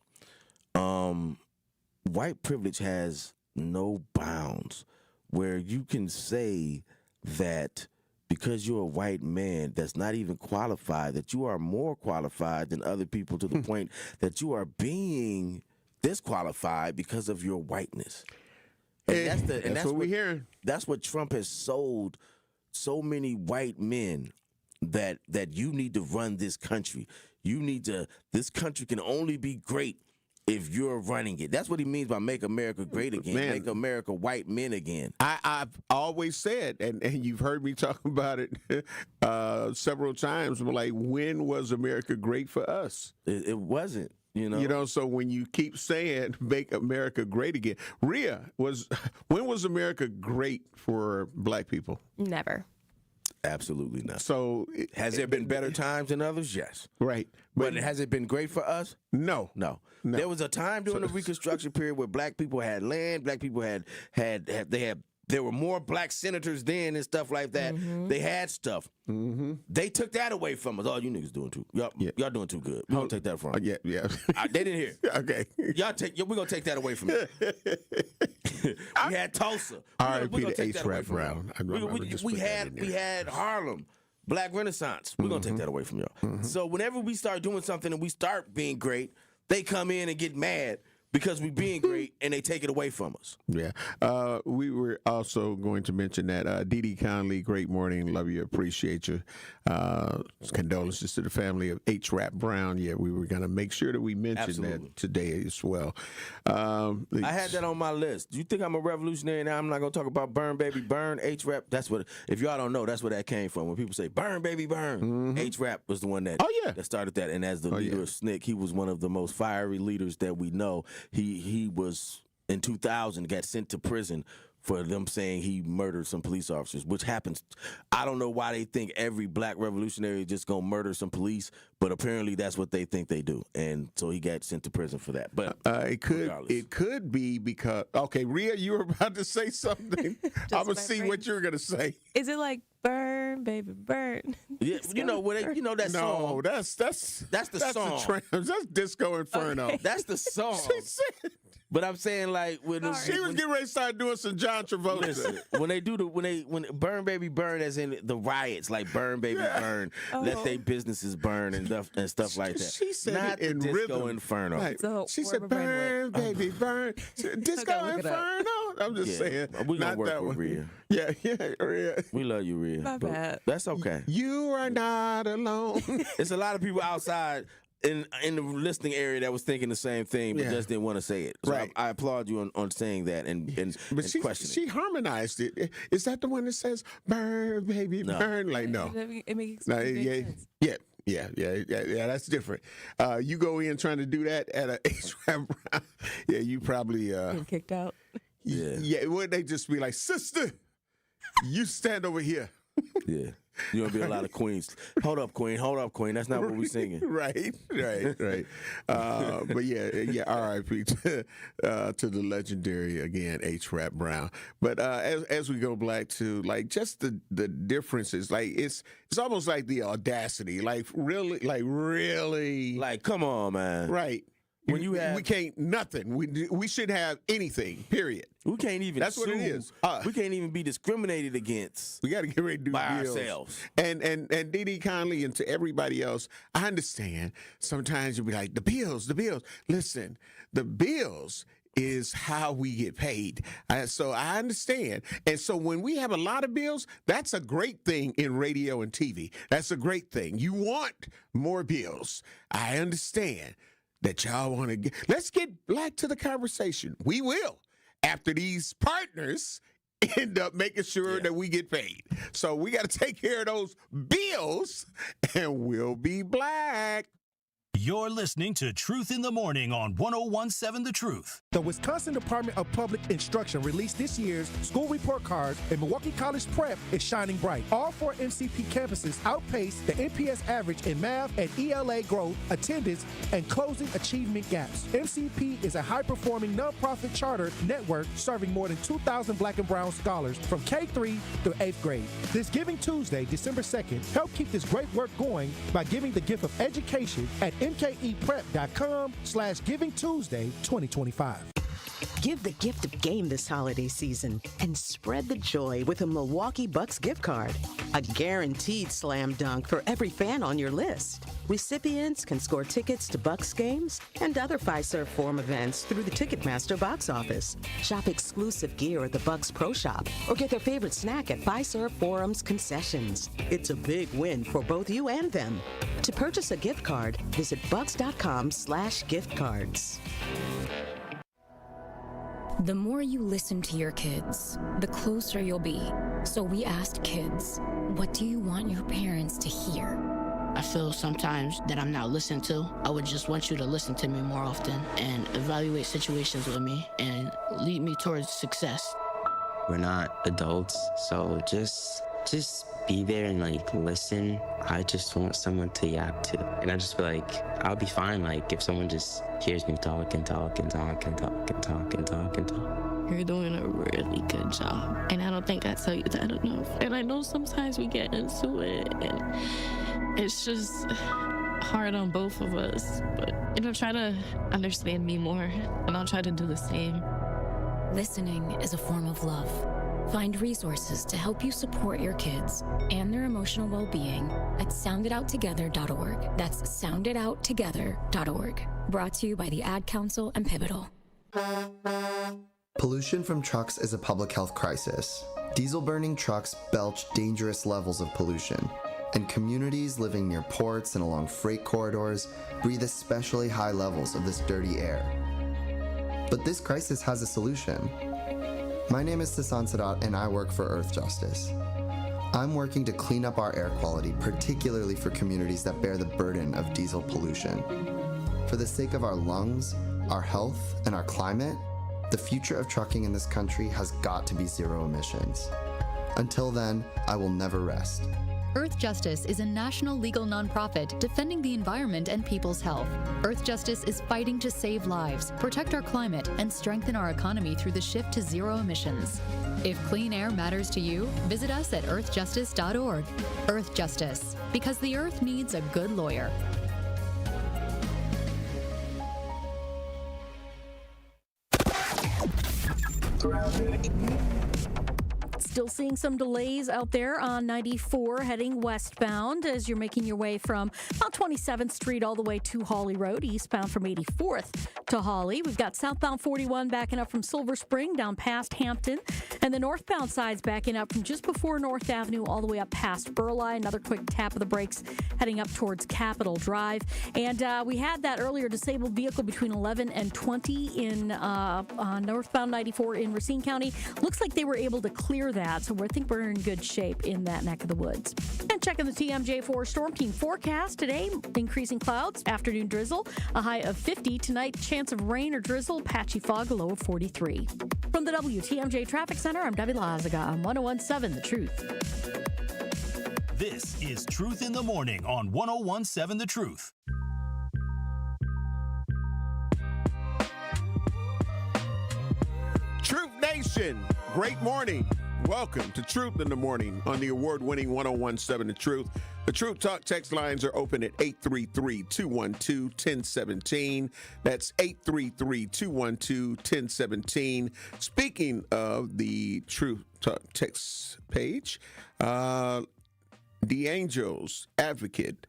White privilege has no bounds, where you can say that because you're a white man that's not even qualified, that you are more qualified than other people to the point that you are being disqualified because of your whiteness. And that's what we're hearing. That's what Trump has sold so many white men, that you need to run this country. This country can only be great if you're running it. That's what he means by make America great again, make America white men again. I've always said, and you've heard me talk about it several times, like, when was America great for us? It wasn't, so when you keep saying make America great again, Rhea, when was America great for black people? Never. Absolutely not. So has there been better times than others? Yes. Right. But has it been great for us? No. There was a time during the Reconstruction period where black people had land, black people there were more black senators then and stuff like that. Mm-hmm. They had stuff. Mm-hmm. They took that away from us. Oh, you niggas doing too. Y'all doing too good. We're gonna take that from you. Yeah. They didn't hear. Okay. We're gonna take that away from you. We had Tulsa. R.I.P. to H-Rap Brown. We had Harlem. Black Renaissance. We're gonna take that away from y'all. Mm-hmm. So whenever we start doing something and we start being great, they come in and get mad because we being great, and they take it away from us. Yeah. We were also going to mention that Dee Dee Conley, great morning, love you, appreciate you. Condolences to the family of H-Rap Brown. Yeah, we were going to make sure that we mentioned that today as well. I had that on my list. Do you think I'm a revolutionary now? I'm not going to talk about burn, baby, burn. H-Rap, that's what, if y'all don't know, that's where that came from. When people say burn, baby, burn. Mm-hmm. H-Rap was the one that started that. And as the leader of SNCC, he was one of the most fiery leaders that we know. He was, in 2000, got sent to prison for them saying he murdered some police officers, which happens. I don't know why they think every black revolutionary is just going to murder some police, but apparently that's what they think they do. And so he got sent to prison for that. But it could be because, okay, Rhea, you were about to say something. I'm going to see what you're going to say. Is it like burn, baby, burn? Yeah, that song. No, that's the song. That's Disco Inferno. Okay. That's the song. She said. But I'm saying, like, she was getting ready to start doing some John Travolta. Listen, when burn baby burn, as in the riots, like burn baby burn, let they businesses burn and stuff like that. She said not it in Disco rhythm. Inferno. Right. She said burn baby burn, Disco Inferno. I'm just saying, we gonna work with Rhea. Yeah, Rhea. We love you, Rhea. My bad. That's okay. You are not alone. It's a lot of people outside in the listening area that was thinking the same thing, but just didn't want to say it. So right. I applaud you on saying that and questioning. She harmonized it. Is that the one that says "burn, baby, burn"? Like no, it makes sense. Yeah, that's different. You go in trying to do that at a H-Rap, yeah, you probably get kicked out. Yeah. Would they just be like, sister, you stand over here? Yeah. You're gonna be a lot of queens. Hold up, queen. Hold up, queen. That's not what we're singing. Right. But yeah. R.I.P. to the legendary again H-Rap Brown. But as we go back to like just the differences, like it's almost like the audacity, like really, like come on, man. Right. When you have, we can't nothing. We should have anything. Period. We can't even. That's sue. what it is. We can't even be discriminated against. We got to get ready to do by deals. ourselves. And D.D. Conley and to everybody else, I understand. Sometimes you'll be like the bills. Listen, the bills is how we get paid. So I understand. And so when we have a lot of bills, that's a great thing in radio and TV. That's a great thing. You want more bills. I understand that y'all want to get. Let's get back to the conversation. We will, after these partners end up making sure that we get paid. So we got to take care of those bills, and we'll be black. You're listening to Truth in the Morning on 101.7 The Truth. The Wisconsin Department of Public Instruction released this year's school report cards, and Milwaukee College Prep is shining bright. All 4 MCP campuses outpaced the NPS average in math and ELA growth, attendance, and closing achievement gaps. MCP is a high-performing nonprofit charter network serving more than 2,000 black and brown scholars from K-3 through 8th grade. This Giving Tuesday, December 2nd, help keep this great work going by giving the gift of education at mkeprep.com/Giving Tuesday 2025. Give the gift of game this holiday season and spread the joy with a Milwaukee Bucks gift card. A guaranteed slam dunk for every fan on your list. Recipients can score tickets to Bucks games and other Fiserv Forum events through the Ticketmaster box office. Shop exclusive gear at the Bucks Pro Shop or get their favorite snack at Fiserv Forum's concessions. It's a big win for both you and them. To purchase a gift card, visit bucks.com/giftcards. The more you listen to your kids, the closer you'll be. So we asked kids, what do you want your parents to hear? I feel sometimes that I'm not listened to. I would just want you to listen to me more often and evaluate situations with me and lead me towards success. We're not adults, so just be there and like listen. I just want someone to yap to. And I just feel like I'll be fine like if someone just hears me talk and talk and talk and talk and talk and talk and talk. You're doing a really good job. And I don't think I tell you that enough. And I know sometimes we get into it and it's just hard on both of us. But, try to understand me more and I'll try to do the same. Listening is a form of love. Find resources to help you support your kids and their emotional well-being at sounditouttogether.org. That's sounditouttogether.org. Brought to you by the Ad Council and Pivotal. Pollution from trucks is a public health crisis. Diesel-burning trucks belch dangerous levels of pollution, and communities living near ports and along freight corridors breathe especially high levels of this dirty air. But this crisis has a solution. My name is Sasan Sadat, and I work for Earth Justice. I'm working to clean up our air quality, particularly for communities that bear the burden of diesel pollution. For the sake of our lungs, our health, and our climate, the future of trucking in this country has got to be zero emissions. Until then, I will never rest. Earth Justice is a national legal nonprofit defending the environment and people's health. Earth Justice is fighting to save lives, protect our climate, and strengthen our economy through the shift to zero emissions. If clean air matters to you, visit us at earthjustice.org. Earth Justice, because the earth needs a good lawyer. Still seeing some delays out there on 94 heading westbound as you're making your way from about 27th Street all the way to Hawley Road, eastbound from 84th to Hawley. We've got southbound 41 backing up from Silver Spring down past Hampton, and the northbound side's backing up from just before North Avenue all the way up past Burleigh. Another quick tap of the brakes heading up towards Capitol Drive. And we had that earlier disabled vehicle between 11 and 20 in northbound 94 in Racine County. Looks like they were able to clear that. So I think we're in good shape in that neck of the woods. And checking the TMJ4 Storm Team forecast today, increasing clouds, afternoon drizzle, a high of 50. Tonight, chance of rain or drizzle, patchy fog, a low of 43. From the WTMJ Traffic Center, I'm Debbie Lazaga on 101.7 The Truth. This is Truth in the Morning on 101.7 The Truth. Truth Nation, great morning. Welcome to Truth in the Morning on the award-winning 101.7 The Truth. The Truth Talk text lines are open at 833-212-1017. That's 833-212-1017. Speaking of the Truth Talk text page, The Angels Advocate,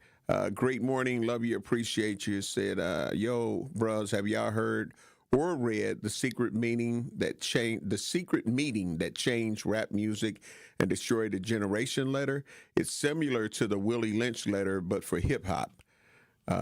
great morning, love you, appreciate you, said, yo, bros, have y'all heard or read the secret meeting that changed rap music and destroyed a generation letter? It's similar to the Willie Lynch letter, but for hip hop.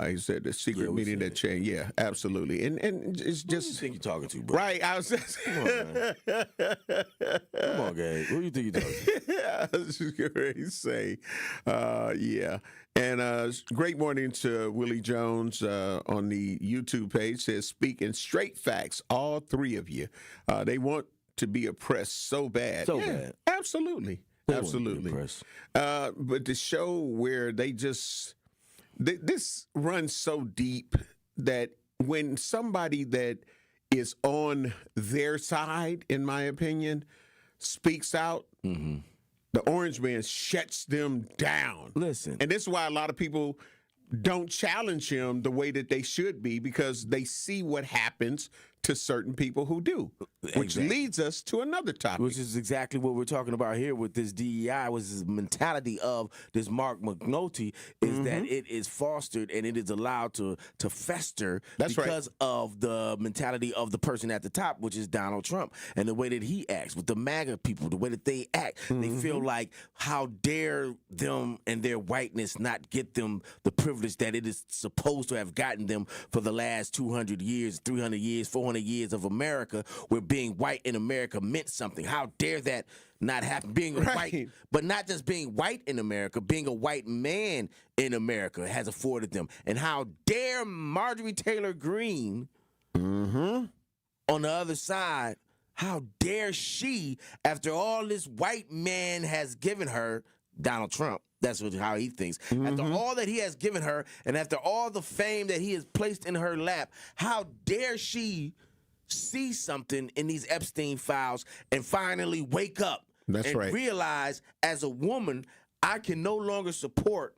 He said the secret meeting that changed. Yeah, absolutely. And it's just. Who you think you're talking to, bro? Right. I was just. Come on, man. Come on, Gabe. Who you think you're talking to? I was just going to say, yeah. And great morning to Willie Jones on the YouTube page. Says, speaking straight facts, all three of you. They want to be oppressed so bad. So bad. Absolutely. Absolutely. But the show where they just. This runs so deep that when somebody that is on their side, in my opinion, speaks out, the orange man shuts them down. Listen. And this is why a lot of people don't challenge him the way that they should be, because they see what happens to certain people who do, which leads us to another topic. Which is exactly what we're talking about here with this DEI, was this mentality of this Mark McNulty, is that it is fostered and it is allowed to fester because of the mentality of the person at the top, which is Donald Trump, and the way that he acts with the MAGA people, the way that they act. They feel like, how dare them and their whiteness not get them the privilege that it is supposed to have gotten them for the last 200 years, 300 years, 400 years of America, where being white in America meant something. How dare that not happen? Being white, but not just being white in America, being a white man in America has afforded them. And how dare Marjorie Taylor Greene on the other side, how dare she, after all this white man has given her, Donald Trump, that's how he thinks. After all that he has given her, and after all the fame that he has placed in her lap, how dare she see something in these Epstein files and finally wake up and realize, as a woman, I can no longer support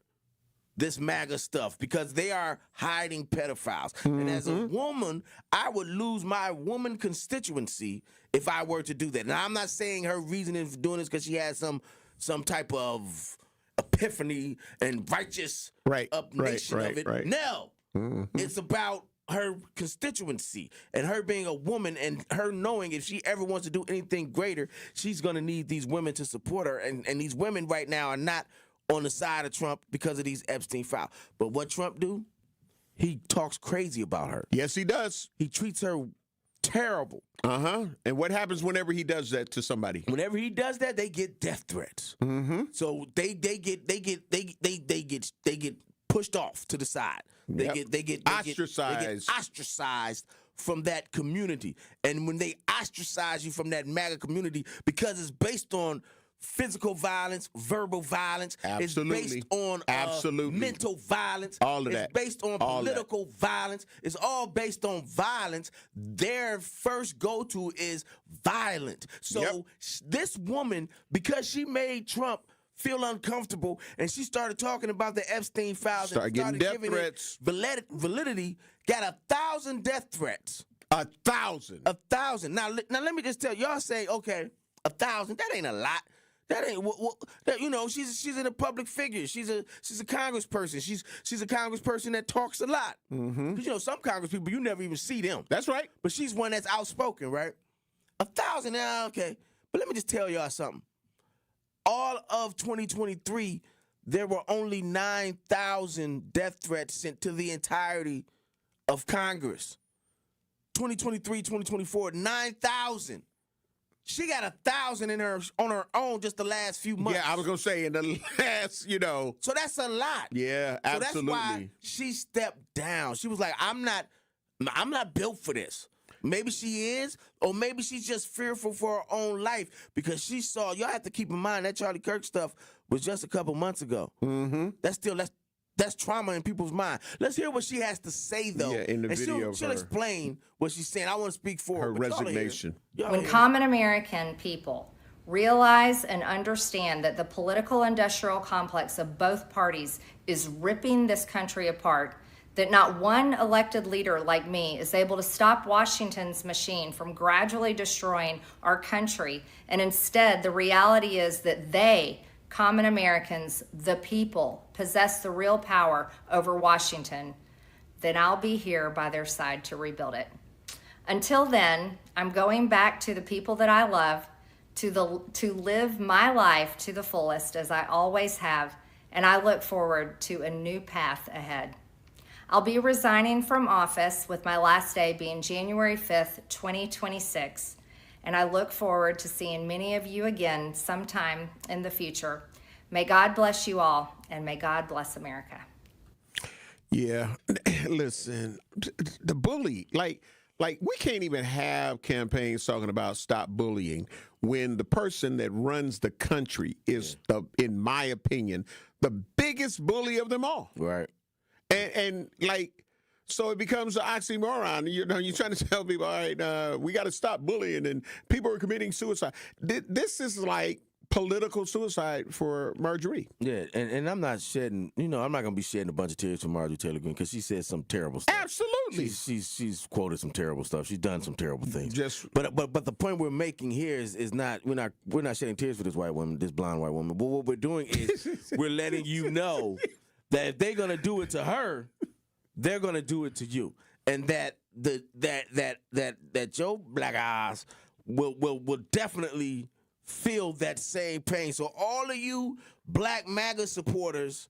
this MAGA stuff because they are hiding pedophiles. And as a woman, I would lose my woman constituency if I were to do that. Now, I'm not saying her reasoning for doing this because she has some type of epiphany and righteous upnation of it. No, it's about her constituency and her being a woman and her knowing if she ever wants to do anything greater, she's going to need these women to support her. And these women right now are not on the side of Trump because of these Epstein files. But what Trump do? He talks crazy about her. Yes, he does. He treats her terrible. And what happens whenever he does that to somebody? Whenever he does that, they get death threats. So they get pushed off to the side. They get ostracized from that community. And when they ostracize you from that MAGA community, because it's based on physical violence, verbal violence, it's based on mental violence, all of it's based on political violence, it's all based on violence. Their first go-to is violent. So this woman, because she made Trump feel uncomfortable, and she started talking about the Epstein files and started giving threats. It validity, got 1,000 death threats. 1,000. 1,000. Now let me just tell y'all, say, okay, 1,000. That ain't a lot. That ain't she's in a public figure. She's a congressperson. She's a congressperson that talks a lot. Because some congress people you never even see them. That's right. But she's one that's outspoken, right? 1,000. Okay. But let me just tell y'all something. All of 2023, there were only 9,000 death threats sent to the entirety of Congress. 2023, 2024, 9,000. She got 1,000 on her own just the last few months. Yeah, I was gonna say in the last, So that's a lot. Yeah, absolutely. So that's why she stepped down. She was like, I'm not built for this. Maybe she is, or maybe she's just fearful for her own life because she saw. Y'all have to keep in mind that Charlie Kirk stuff was just a couple months ago. Mm-hmm. That's trauma in people's mind. Let's hear what she has to say, though. Yeah, in the video she'll explain what she's saying. I want to speak for her but y'all resignation. When common American people realize and understand that the political industrial complex of both parties is ripping this country apart, that not one elected leader like me is able to stop Washington's machine from gradually destroying our country, and instead the reality is that they, common Americans, the people, possess the real power over Washington, then I'll be here by their side to rebuild it. Until then, I'm going back to the people that I love, to live my life to the fullest as I always have, and I look forward to a new path ahead. I'll be resigning from office with my last day being January 5th, 2026, and I look forward to seeing many of you again sometime in the future. May God bless you all, and may God bless America. Yeah, listen, the bully, like we can't even have campaigns talking about stop bullying when the person that runs the country is, in my opinion, the biggest bully of them all. Right. And so it becomes an oxymoron. You're trying to tell people, all right, we got to stop bullying, and people are committing suicide. This is like political suicide for Marjorie. Yeah, and I'm not shedding, I'm not going to be shedding a bunch of tears for Marjorie Taylor Greene because she said some terrible stuff. Absolutely. She's quoted some terrible stuff. She's done some terrible things. But the point we're making here is not, we're not shedding tears for this white woman, this blonde white woman. But what we're doing is we're letting you know that if they're going to do it to her, they're going to do it to you. And that your black eyes will definitely feel that same pain. So all of you black MAGA supporters,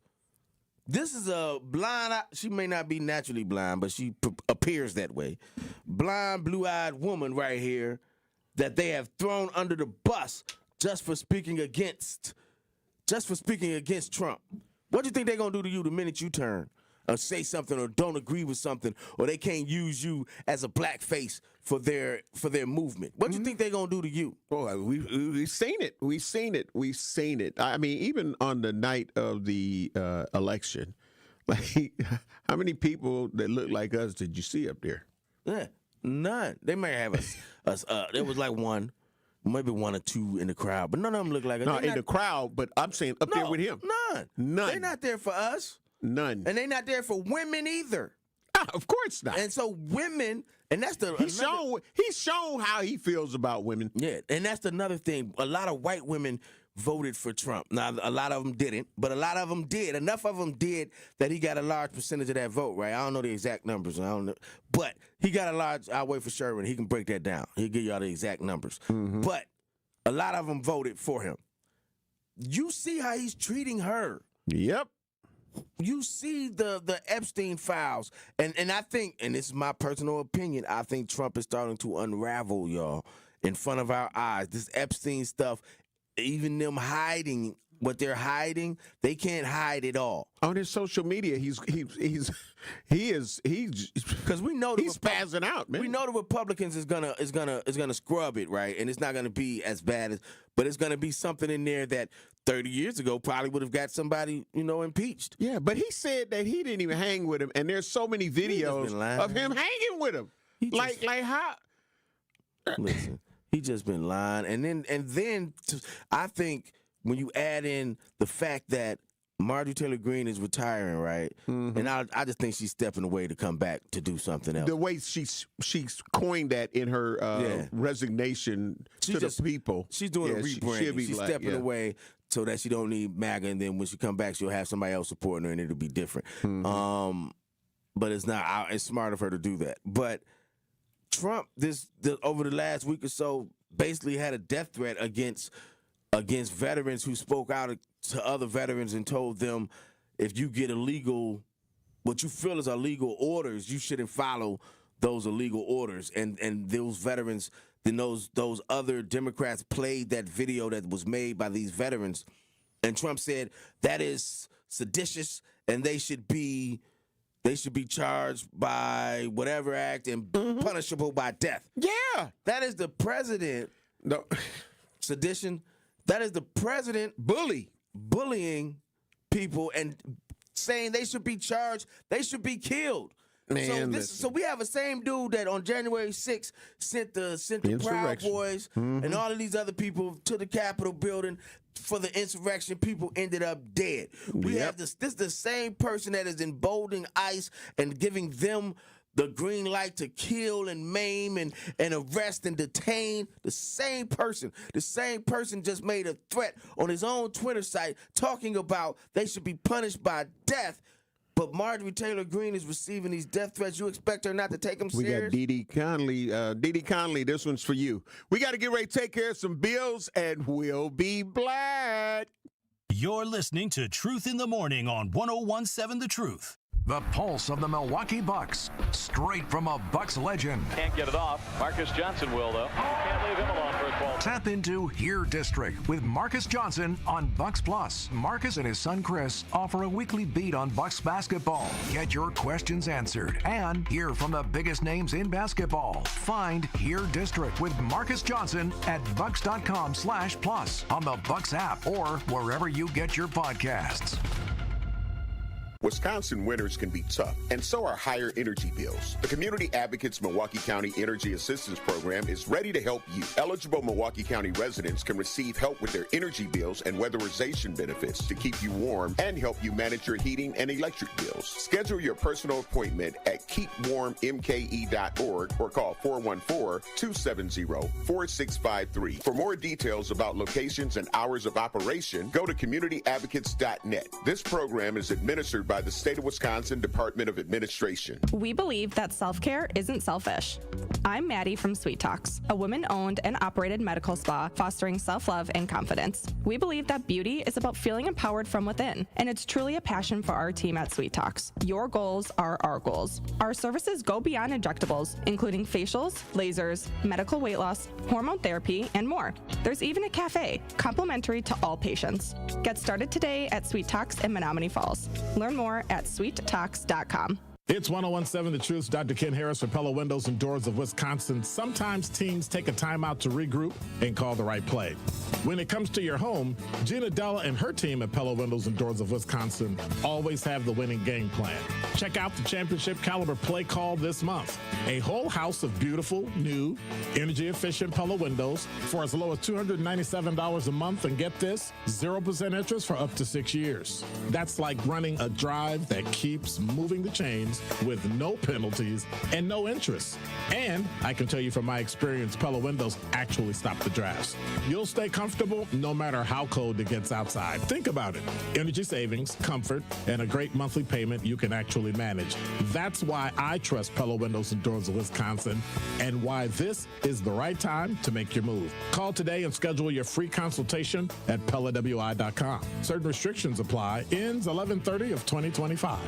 this is a blind, she may not be naturally blind, but she appears that way. Blind, blue-eyed woman right here that they have thrown under the bus just for speaking against Trump. What do you think they're going to do to you the minute you turn or say something or don't agree with something, or they can't use you as a black face for their movement? What do you think they're going to do to you? Well, we've seen it. We've seen it. I mean, even on the night of the election, like, how many people that look like us did you see up there? Yeah, none. They may have there was like one. Maybe one or two in the crowd, but none of them look like us. No, in the crowd, but I'm saying up there with him. None. They're not there for us. None. And they're not there for women either. Of course not. And so women, and that's he's shown how he feels about women. Yeah, and that's another thing. A lot of white women voted for Trump. Now, a lot of them didn't, but a lot of them did. Enough of them did that he got a large percentage of that vote, right? I don't know the exact numbers. I don't know. But he got a large, I'll wait for Sherman. He can break that down. He'll give y'all the exact numbers. Mm-hmm. But a lot of them voted for him. You see how he's treating her. Yep. You see the Epstein files. And I think, and this is my personal opinion, I think Trump is starting to unravel, y'all, in front of our eyes. This Epstein stuff, even them hiding what they're hiding, they can't hide it all. On his social media, he's because we know he's spazzing out, man. We know the Republicans is gonna scrub it, right? And it's not gonna be as bad but it's gonna be something in there that 30 years ago probably would have got somebody, impeached. Yeah, but he said that he didn't even hang with him, and there's so many videos of him hanging with him. Like how? Listen, he just been lying, and then I think when you add in the fact that Marjorie Taylor Greene is retiring, right? Mm-hmm. And I just think she's stepping away to come back to do something else. The way she's coined that in her resignation to the people. She's doing a rebranding. She's stepping away so that she don't need MAGA, and then when she come back, she'll have somebody else supporting her, and it'll be different. Mm-hmm. But it's not. It's smart of her to do that. But Trump, over the last week or so, basically had a death threat against veterans who spoke out to other veterans and told them, if you get what you feel is illegal orders, you shouldn't follow those illegal orders. And those veterans, then those other Democrats played that video that was made by these veterans. And Trump said that is seditious and they should be they should be charged by whatever act and punishable by death. Yeah. That is the president. No. Sedition. That is the president bullying people and saying they should be charged, they should be killed. Man, So we have the same dude that on January 6th sent the Proud Boys and all of these other people to the Capitol building for the insurrection. People ended up dead. We have this is the same person that is emboldening ICE and giving them the green light to kill and maim and arrest and detain. The same person just made a threat on his own Twitter site talking about they should be punished by death. But Marjorie Taylor Greene is receiving these death threats. You expect her not to take them serious? We got Dee Conley. Dee Conley, this one's for you. We got to get ready to take care of some bills, and we'll be black. You're listening to Truth in the Morning on 101.7 The Truth. The pulse of the Milwaukee Bucks, straight from a Bucks legend. Can't get it off. Marcus Johnson will, though. Can't leave him alone for a 12. Tap into Here District with Marcus Johnson on Bucks Plus. Marcus and his son Chris offer a weekly beat on Bucks basketball. Get your questions answered and hear from the biggest names in basketball. Find Here District with Marcus Johnson at bucks.com/plus on the Bucks app or wherever you get your podcasts. Wisconsin winters can be tough, and so are higher energy bills. The Community Advocates Milwaukee County Energy Assistance Program is ready to help you. Eligible Milwaukee County residents can receive help with their energy bills and weatherization benefits to keep you warm and help you manage your heating and electric bills. Schedule your personal appointment at keepwarmmke.org or call 414-270-4653. For more details about locations and hours of operation, go to communityadvocates.net. This program is administered by the State of Wisconsin Department of Administration. We believe that self-care isn't selfish. I'm Maddie from Sweet Talks, a women-owned and operated medical spa fostering self-love and confidence. We believe that beauty is about feeling empowered from within, and it's truly a passion for our team at Sweet Talks. Your goals are our goals. Our services go beyond injectables, including facials, lasers, medical weight loss, hormone therapy, and more. There's even a cafe, complimentary to all patients. Get started today at Sweet Talks in Menominee Falls. Learn more at sweettalks.com. It's 101.7 The Truth's Dr. Ken Harris for Pella Windows and Doors of Wisconsin. Sometimes teams take a timeout to regroup and call the right play. When it comes to your home, Gina Della and her team at Pella Windows and Doors of Wisconsin always have the winning game plan. Check out the championship caliber play call this month. A whole house of beautiful, new, energy-efficient Pella windows for as low as $297 a month, and get this, 0% interest for up to 6 years. That's like running a drive that keeps moving the chains with no penalties and no interest. And I can tell you from my experience, Pella windows actually stop the drafts. You'll stay comfortable no matter how cold it gets outside. Think about it. Energy savings, comfort, and a great monthly payment you can actually manage. That's why I trust Pella Windows and Doors of Wisconsin, and why this is the right time to make your move. Call today and schedule your free consultation at PellaWI.com. Certain restrictions apply. Ends 11/30 of 2025.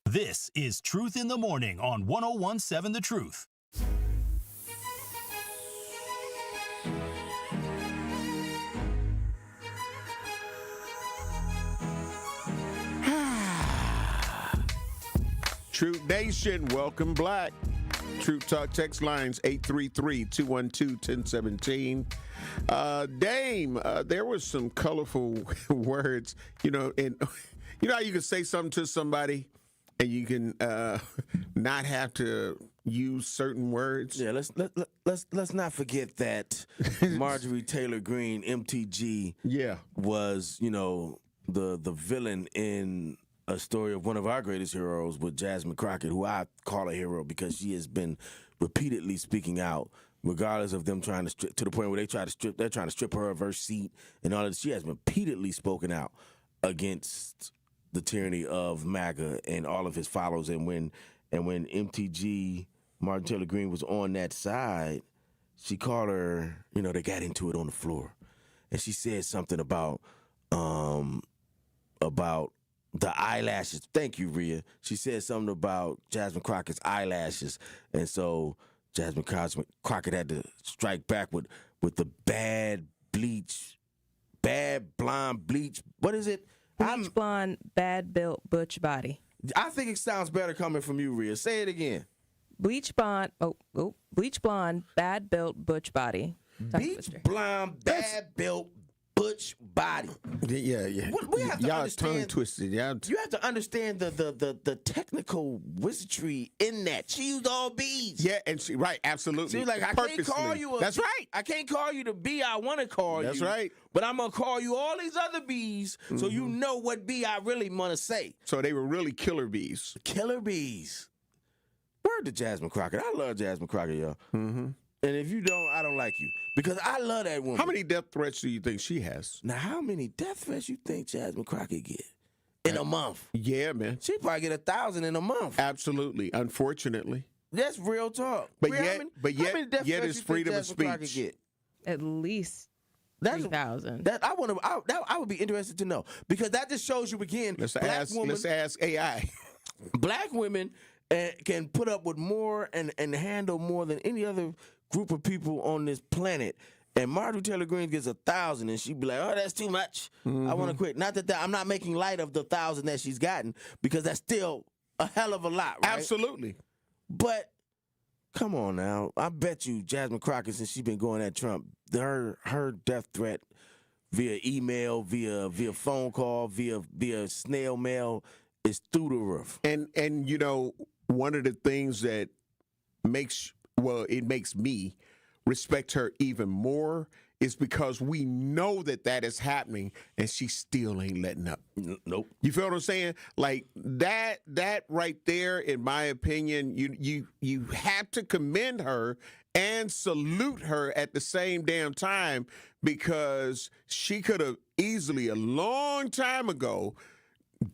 This is Truth in the Morning on 101.7 The Truth. Truth Nation, welcome black. Truth Talk text lines 833-212-1017. Dame, there was some colorful words, and you know how you can say something to somebody and you can not have to use certain words. Yeah, let's not forget that Marjorie Taylor Greene, MTG, was the villain in a story of one of our greatest heroes with Jasmine Crockett, who I call a hero because she has been repeatedly speaking out, regardless of them trying to the point where they're trying to strip her of her seat and all that. She has repeatedly spoken out against the tyranny of MAGA and all of his followers. And when MTG, Marjorie Taylor Greene, was on that side, she called her, they got into it on the floor. And she said something about the eyelashes. Thank you, Rhea. She said something about Jasmine Crockett's eyelashes. And so Jasmine Crockett had to strike back with the bad blonde bleach. What is it? Bleach blonde, bad built butch body. I think it sounds better coming from you, Rhea. Say it again. Bleach blonde. Bleach blonde, bad built, butch body. Bleach blonde, bad built, butch body. Yeah. We have to Y'all understand. tongue twisted. You have to understand the technical wizardry in that. She used all B's. Yeah, and she right, absolutely. She was like, I can't call you. That's right. I can't call you the B I want to call you. That's right. But I'm gonna call you all these other B's, so you know what B I really want to say. So they were really killer bees. Killer bees. Word to Jasmine Crockett. I love Jasmine Crockett, y'all. Mm-hmm. And if you don't, I don't like you. Because I love that woman. How many death threats do you think she has? Now, how many death threats you think Jasmine Crockett get in a month? Yeah, man. She probably get 1,000 in a month. Absolutely. Unfortunately. That's real talk. But Rhea, yet, how many death yet threats it's you think freedom of Jasmine Crockett speech. get? At least 3,000. That I would be interested to know, because that just shows you again. Let's ask AI. Black women can put up with more and handle more than any other group of people on this planet. And Marjorie Taylor Greene gets 1,000, and she'd be like, "Oh, that's too much. I want to quit." Not that I'm not making light of the 1,000 that she's gotten, because that's still a hell of a lot, right? Absolutely. But come on now, I bet you Jasmine Crockett, since she's been going at Trump, her death threat via email, via phone call, via snail mail is through the roof. And you know, one of the things that makes me respect her even more is because we know that is happening, and she still ain't letting up. Nope. You feel what I'm saying? Like that right there, in my opinion, you have to commend her and salute her at the same damn time, because she could have easily a long time ago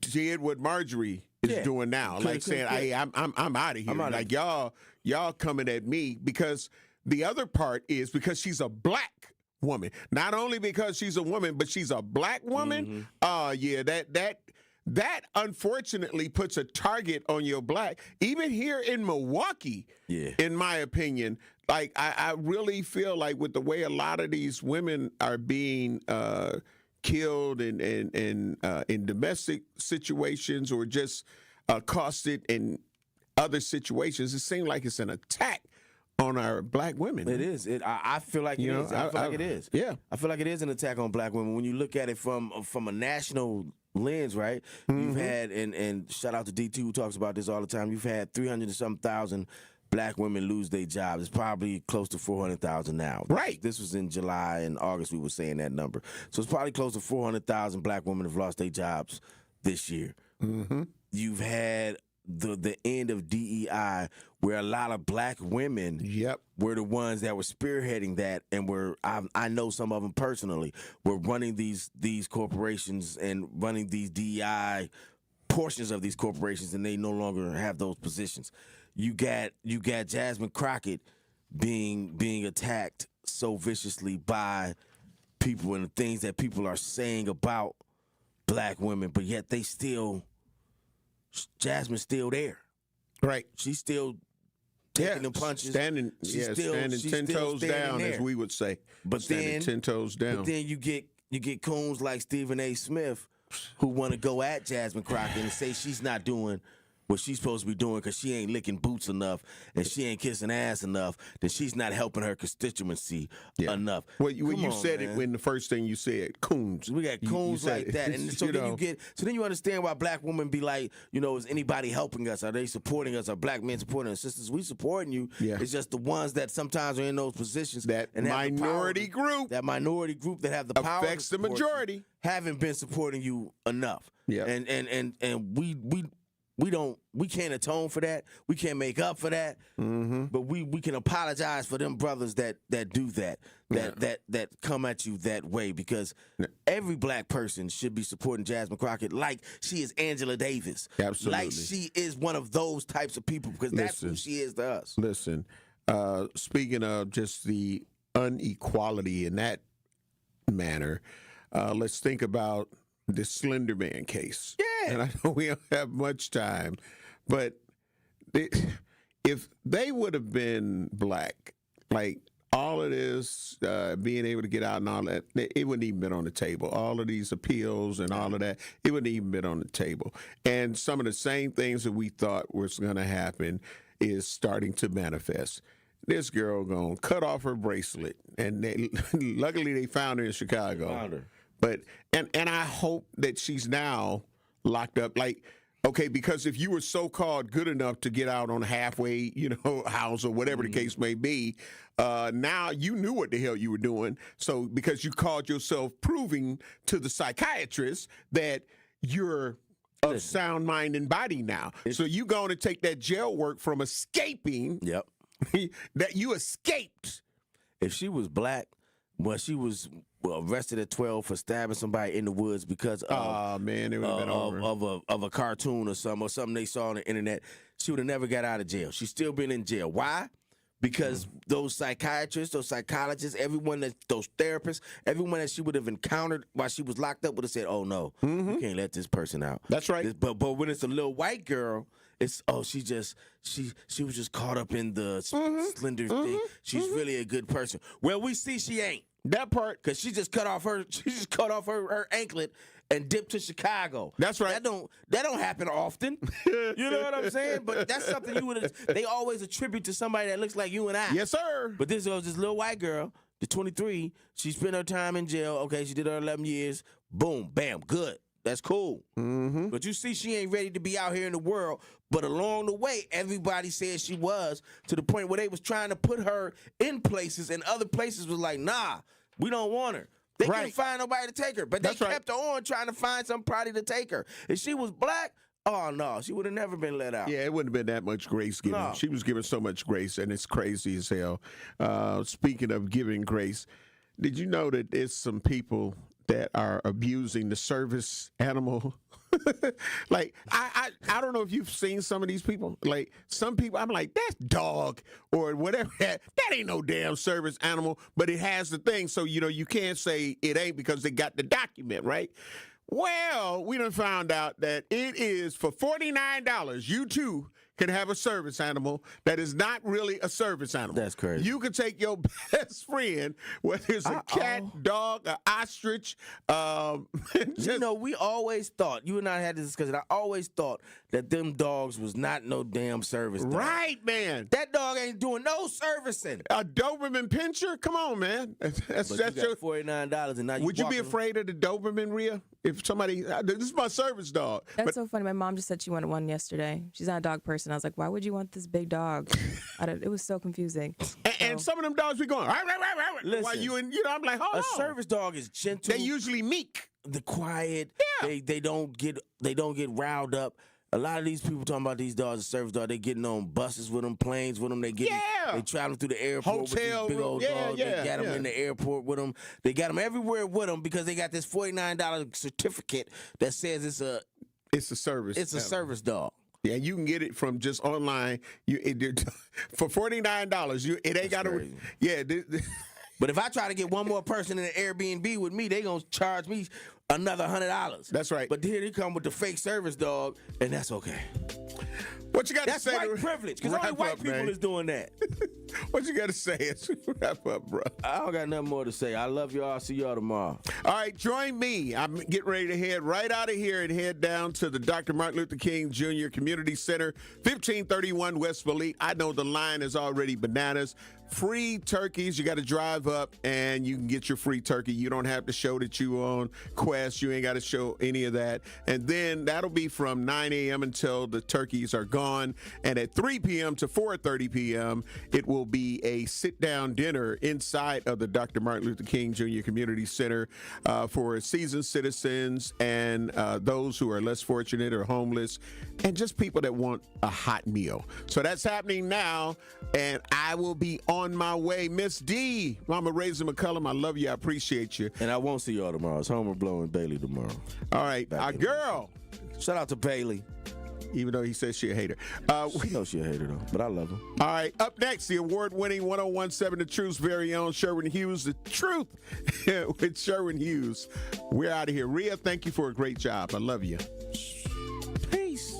did what Marjorie is doing now, like saying, "Hey, I'm out of here." Like y'all coming at me, because the other part is because she's a black woman. Not only because she's a woman, but she's a black woman. That unfortunately puts a target on your black. Even here in Milwaukee, in my opinion, like I really feel like with the way a lot of these women are being killed in domestic situations, or just accosted in other situations, it seems like it's an attack on our black women. It is. I feel like it is. I feel like it is. Yeah. I feel like it is an attack on black women when you look at it from a national lens, right? You've had, and shout out to DT who talks about this all the time, you've had 300 and some thousand black women lose their jobs. It's probably close to 400,000 now. Right. This was in July and August we were saying that number. So it's probably close to 400,000 black women have lost their jobs this year. Mm-hmm. You've had the end of DEI, where a lot of black women were the ones that were spearheading that, and I know some of them personally, were running these corporations and running these DEI portions of these corporations, and they no longer have those positions. You got Jasmine Crockett being attacked so viciously by people and the things that people are saying about black women, but yet Jasmine's still there. Right. She's still taking the punches. Standing 10 toes down, there, as we would say. But standing 10 toes down. But then you get coons like Stephen A. Smith who want to go at Jasmine Crockett and say she's not doing what she's supposed to be doing because she ain't licking boots enough and she ain't kissing ass enough, that she's not helping her constituency enough. Well, you said it when the first thing you said, coons. We got coons like that. And so then you understand why black women be like, is anybody helping us? Are they supporting us? Are black men supporting us? Sisters, we supporting you. Yeah. It's just the ones that sometimes are in those positions. That minority group. That minority group that have the power affects the majority. Haven't been supporting you enough. Yeah. And we can't atone for that. We can't make up for that. Mm-hmm. But we can apologize for them brothers that do that come at you that way, because every black person should be supporting Jasmine Crockett like she is Angela Davis. Absolutely. Like she is one of those types of people, because that's who she is to us. Listen, speaking of just the inequality in that manner, let's think about the Slender Man case. Yeah. And I know we don't have much time, but if they would have been black, like all of this, being able to get out and all that, it wouldn't even been on the table. All of these appeals and all of that, it wouldn't even been on the table. And some of the same things that we thought was going to happen is starting to manifest. This girl gonna cut off her bracelet, and luckily they found her in Chicago. Found her. But and I hope that she's now locked up. Like, okay, because if you were so-called good enough to get out on halfway, house or whatever the case may be, now you knew what the hell you were doing. So because you called yourself proving to the psychiatrist that you're of sound mind and body now. So you going to take that jail work from escaping. Yep. That you escaped. If she was black, well, she was arrested at 12 for stabbing somebody in the woods because of, man, it would have been over. of a cartoon or something they saw on the internet, she would have never got out of jail. She's still been in jail. Why? Because those psychiatrists, those psychologists, those therapists, everyone that she would have encountered while she was locked up would have said, "Oh no, you can't let this person out." That's right. But when it's a little white girl, it's she was just caught up in the slender thing. She's really a good person. Well, we see she ain't. That part, because she just cut off her anklet and dipped to Chicago. That's right. That don't happen often. You know what I'm saying? But that's something they always attribute to somebody that looks like you and I. Yes, sir. But this little white girl, the 23, she spent her time in jail. Okay, she did her 11 years. Boom, bam, good. That's cool. Mm-hmm. But you see, she ain't ready to be out here in the world. But along the way, everybody said she was, to the point where they was trying to put her in places, and other places was like, nah, we don't want her. They couldn't find nobody to take her. But they kept her on trying to find somebody to take her. If she was black, oh, no, she would have never been let out. Yeah, it wouldn't have been that much grace given. No. She was given so much grace, and it's crazy as hell. Speaking of giving grace, did you know that there's some people that are abusing the service animal? Like, I don't know if you've seen some of these people. Like, some people, I'm like, that's dog or whatever. That ain't no damn service animal, but it has the thing. So, you can't say it ain't because they got the document, right? Well, we done found out that it is for $49. You too can have a service animal that is not really a service animal. That's crazy. You could take your best friend, whether it's a cat, dog, an ostrich. We always thought, you and I had this discussion, I always thought that them dogs was not no damn service dog. Right, man. That dog ain't doing no servicing. A Doberman Pinscher? Come on, man. That's you got $49 and now Would you be afraid of the Doberman, Rhea? If somebody, this is my service dog. That's so funny. My mom just said she wanted one yesterday. She's not a dog person. I was like, why would you want this big dog? It was so confusing. And some of them dogs be going, listen, while I'm like, hold on. A service dog is gentle. They usually meek. The quiet. Yeah. They don't get riled up. A lot of these people talking about these dogs, a service dog, they getting on buses with them, planes with them. They traveling through the airport Hotel with these big old dogs. Yeah, they got them in the airport with them. They got them everywhere with them because they got this $49 certificate that says it's a service. It's a service dog. Yeah, you can get it from just online. For $49. It ain't got to. Yeah. But if I try to get one more person in an Airbnb with me, they gonna charge me another $100. That's right. But here they come with the fake service dog, and that's okay. What you got to say? That's white privilege, because only white people is doing that. What you got to say as we wrap up, bro? I don't got nothing more to say. I love y'all. I'll see y'all tomorrow. All right, join me. I'm getting ready to head right out of here and head down to the Dr. Martin Luther King Jr. Community Center, 1531 West Fleet. I know the line is already bananas. Free turkeys. You got to drive up and you can get your free turkey. You don't have to show that you on Quest. You ain't got to show any of that. And then that'll be from 9 a.m. until the turkeys are gone. And at 3 p.m. to 4:30 p.m., it will be a sit-down dinner inside of the Dr. Martin Luther King Jr. Community Center for seasoned citizens and those who are less fortunate or homeless and just people that want a hot meal. So that's happening now, and I will be on my way. Miss D, Mama Raisin McCullum, I love you. I appreciate you. And I won't see y'all tomorrow. It's Homer, Blow, and Bailey tomorrow. All right. Our girl. Shout out to Bailey. Even though he says she a hater. She knows she a hater, though, but I love her. All right. Up next, the award-winning 1017 The Truth's very own Sherwin Hughes. The Truth with Sherwin Hughes. We're out of here. Rhea, thank you for a great job. I love you. Peace.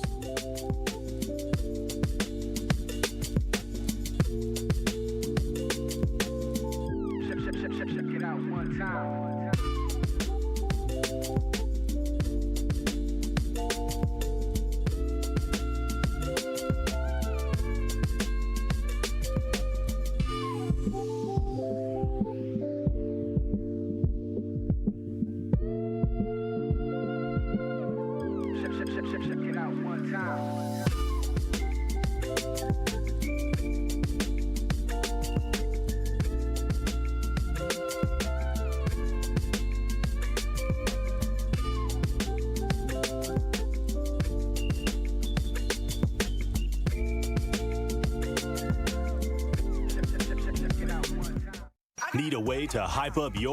Need a way to hype up your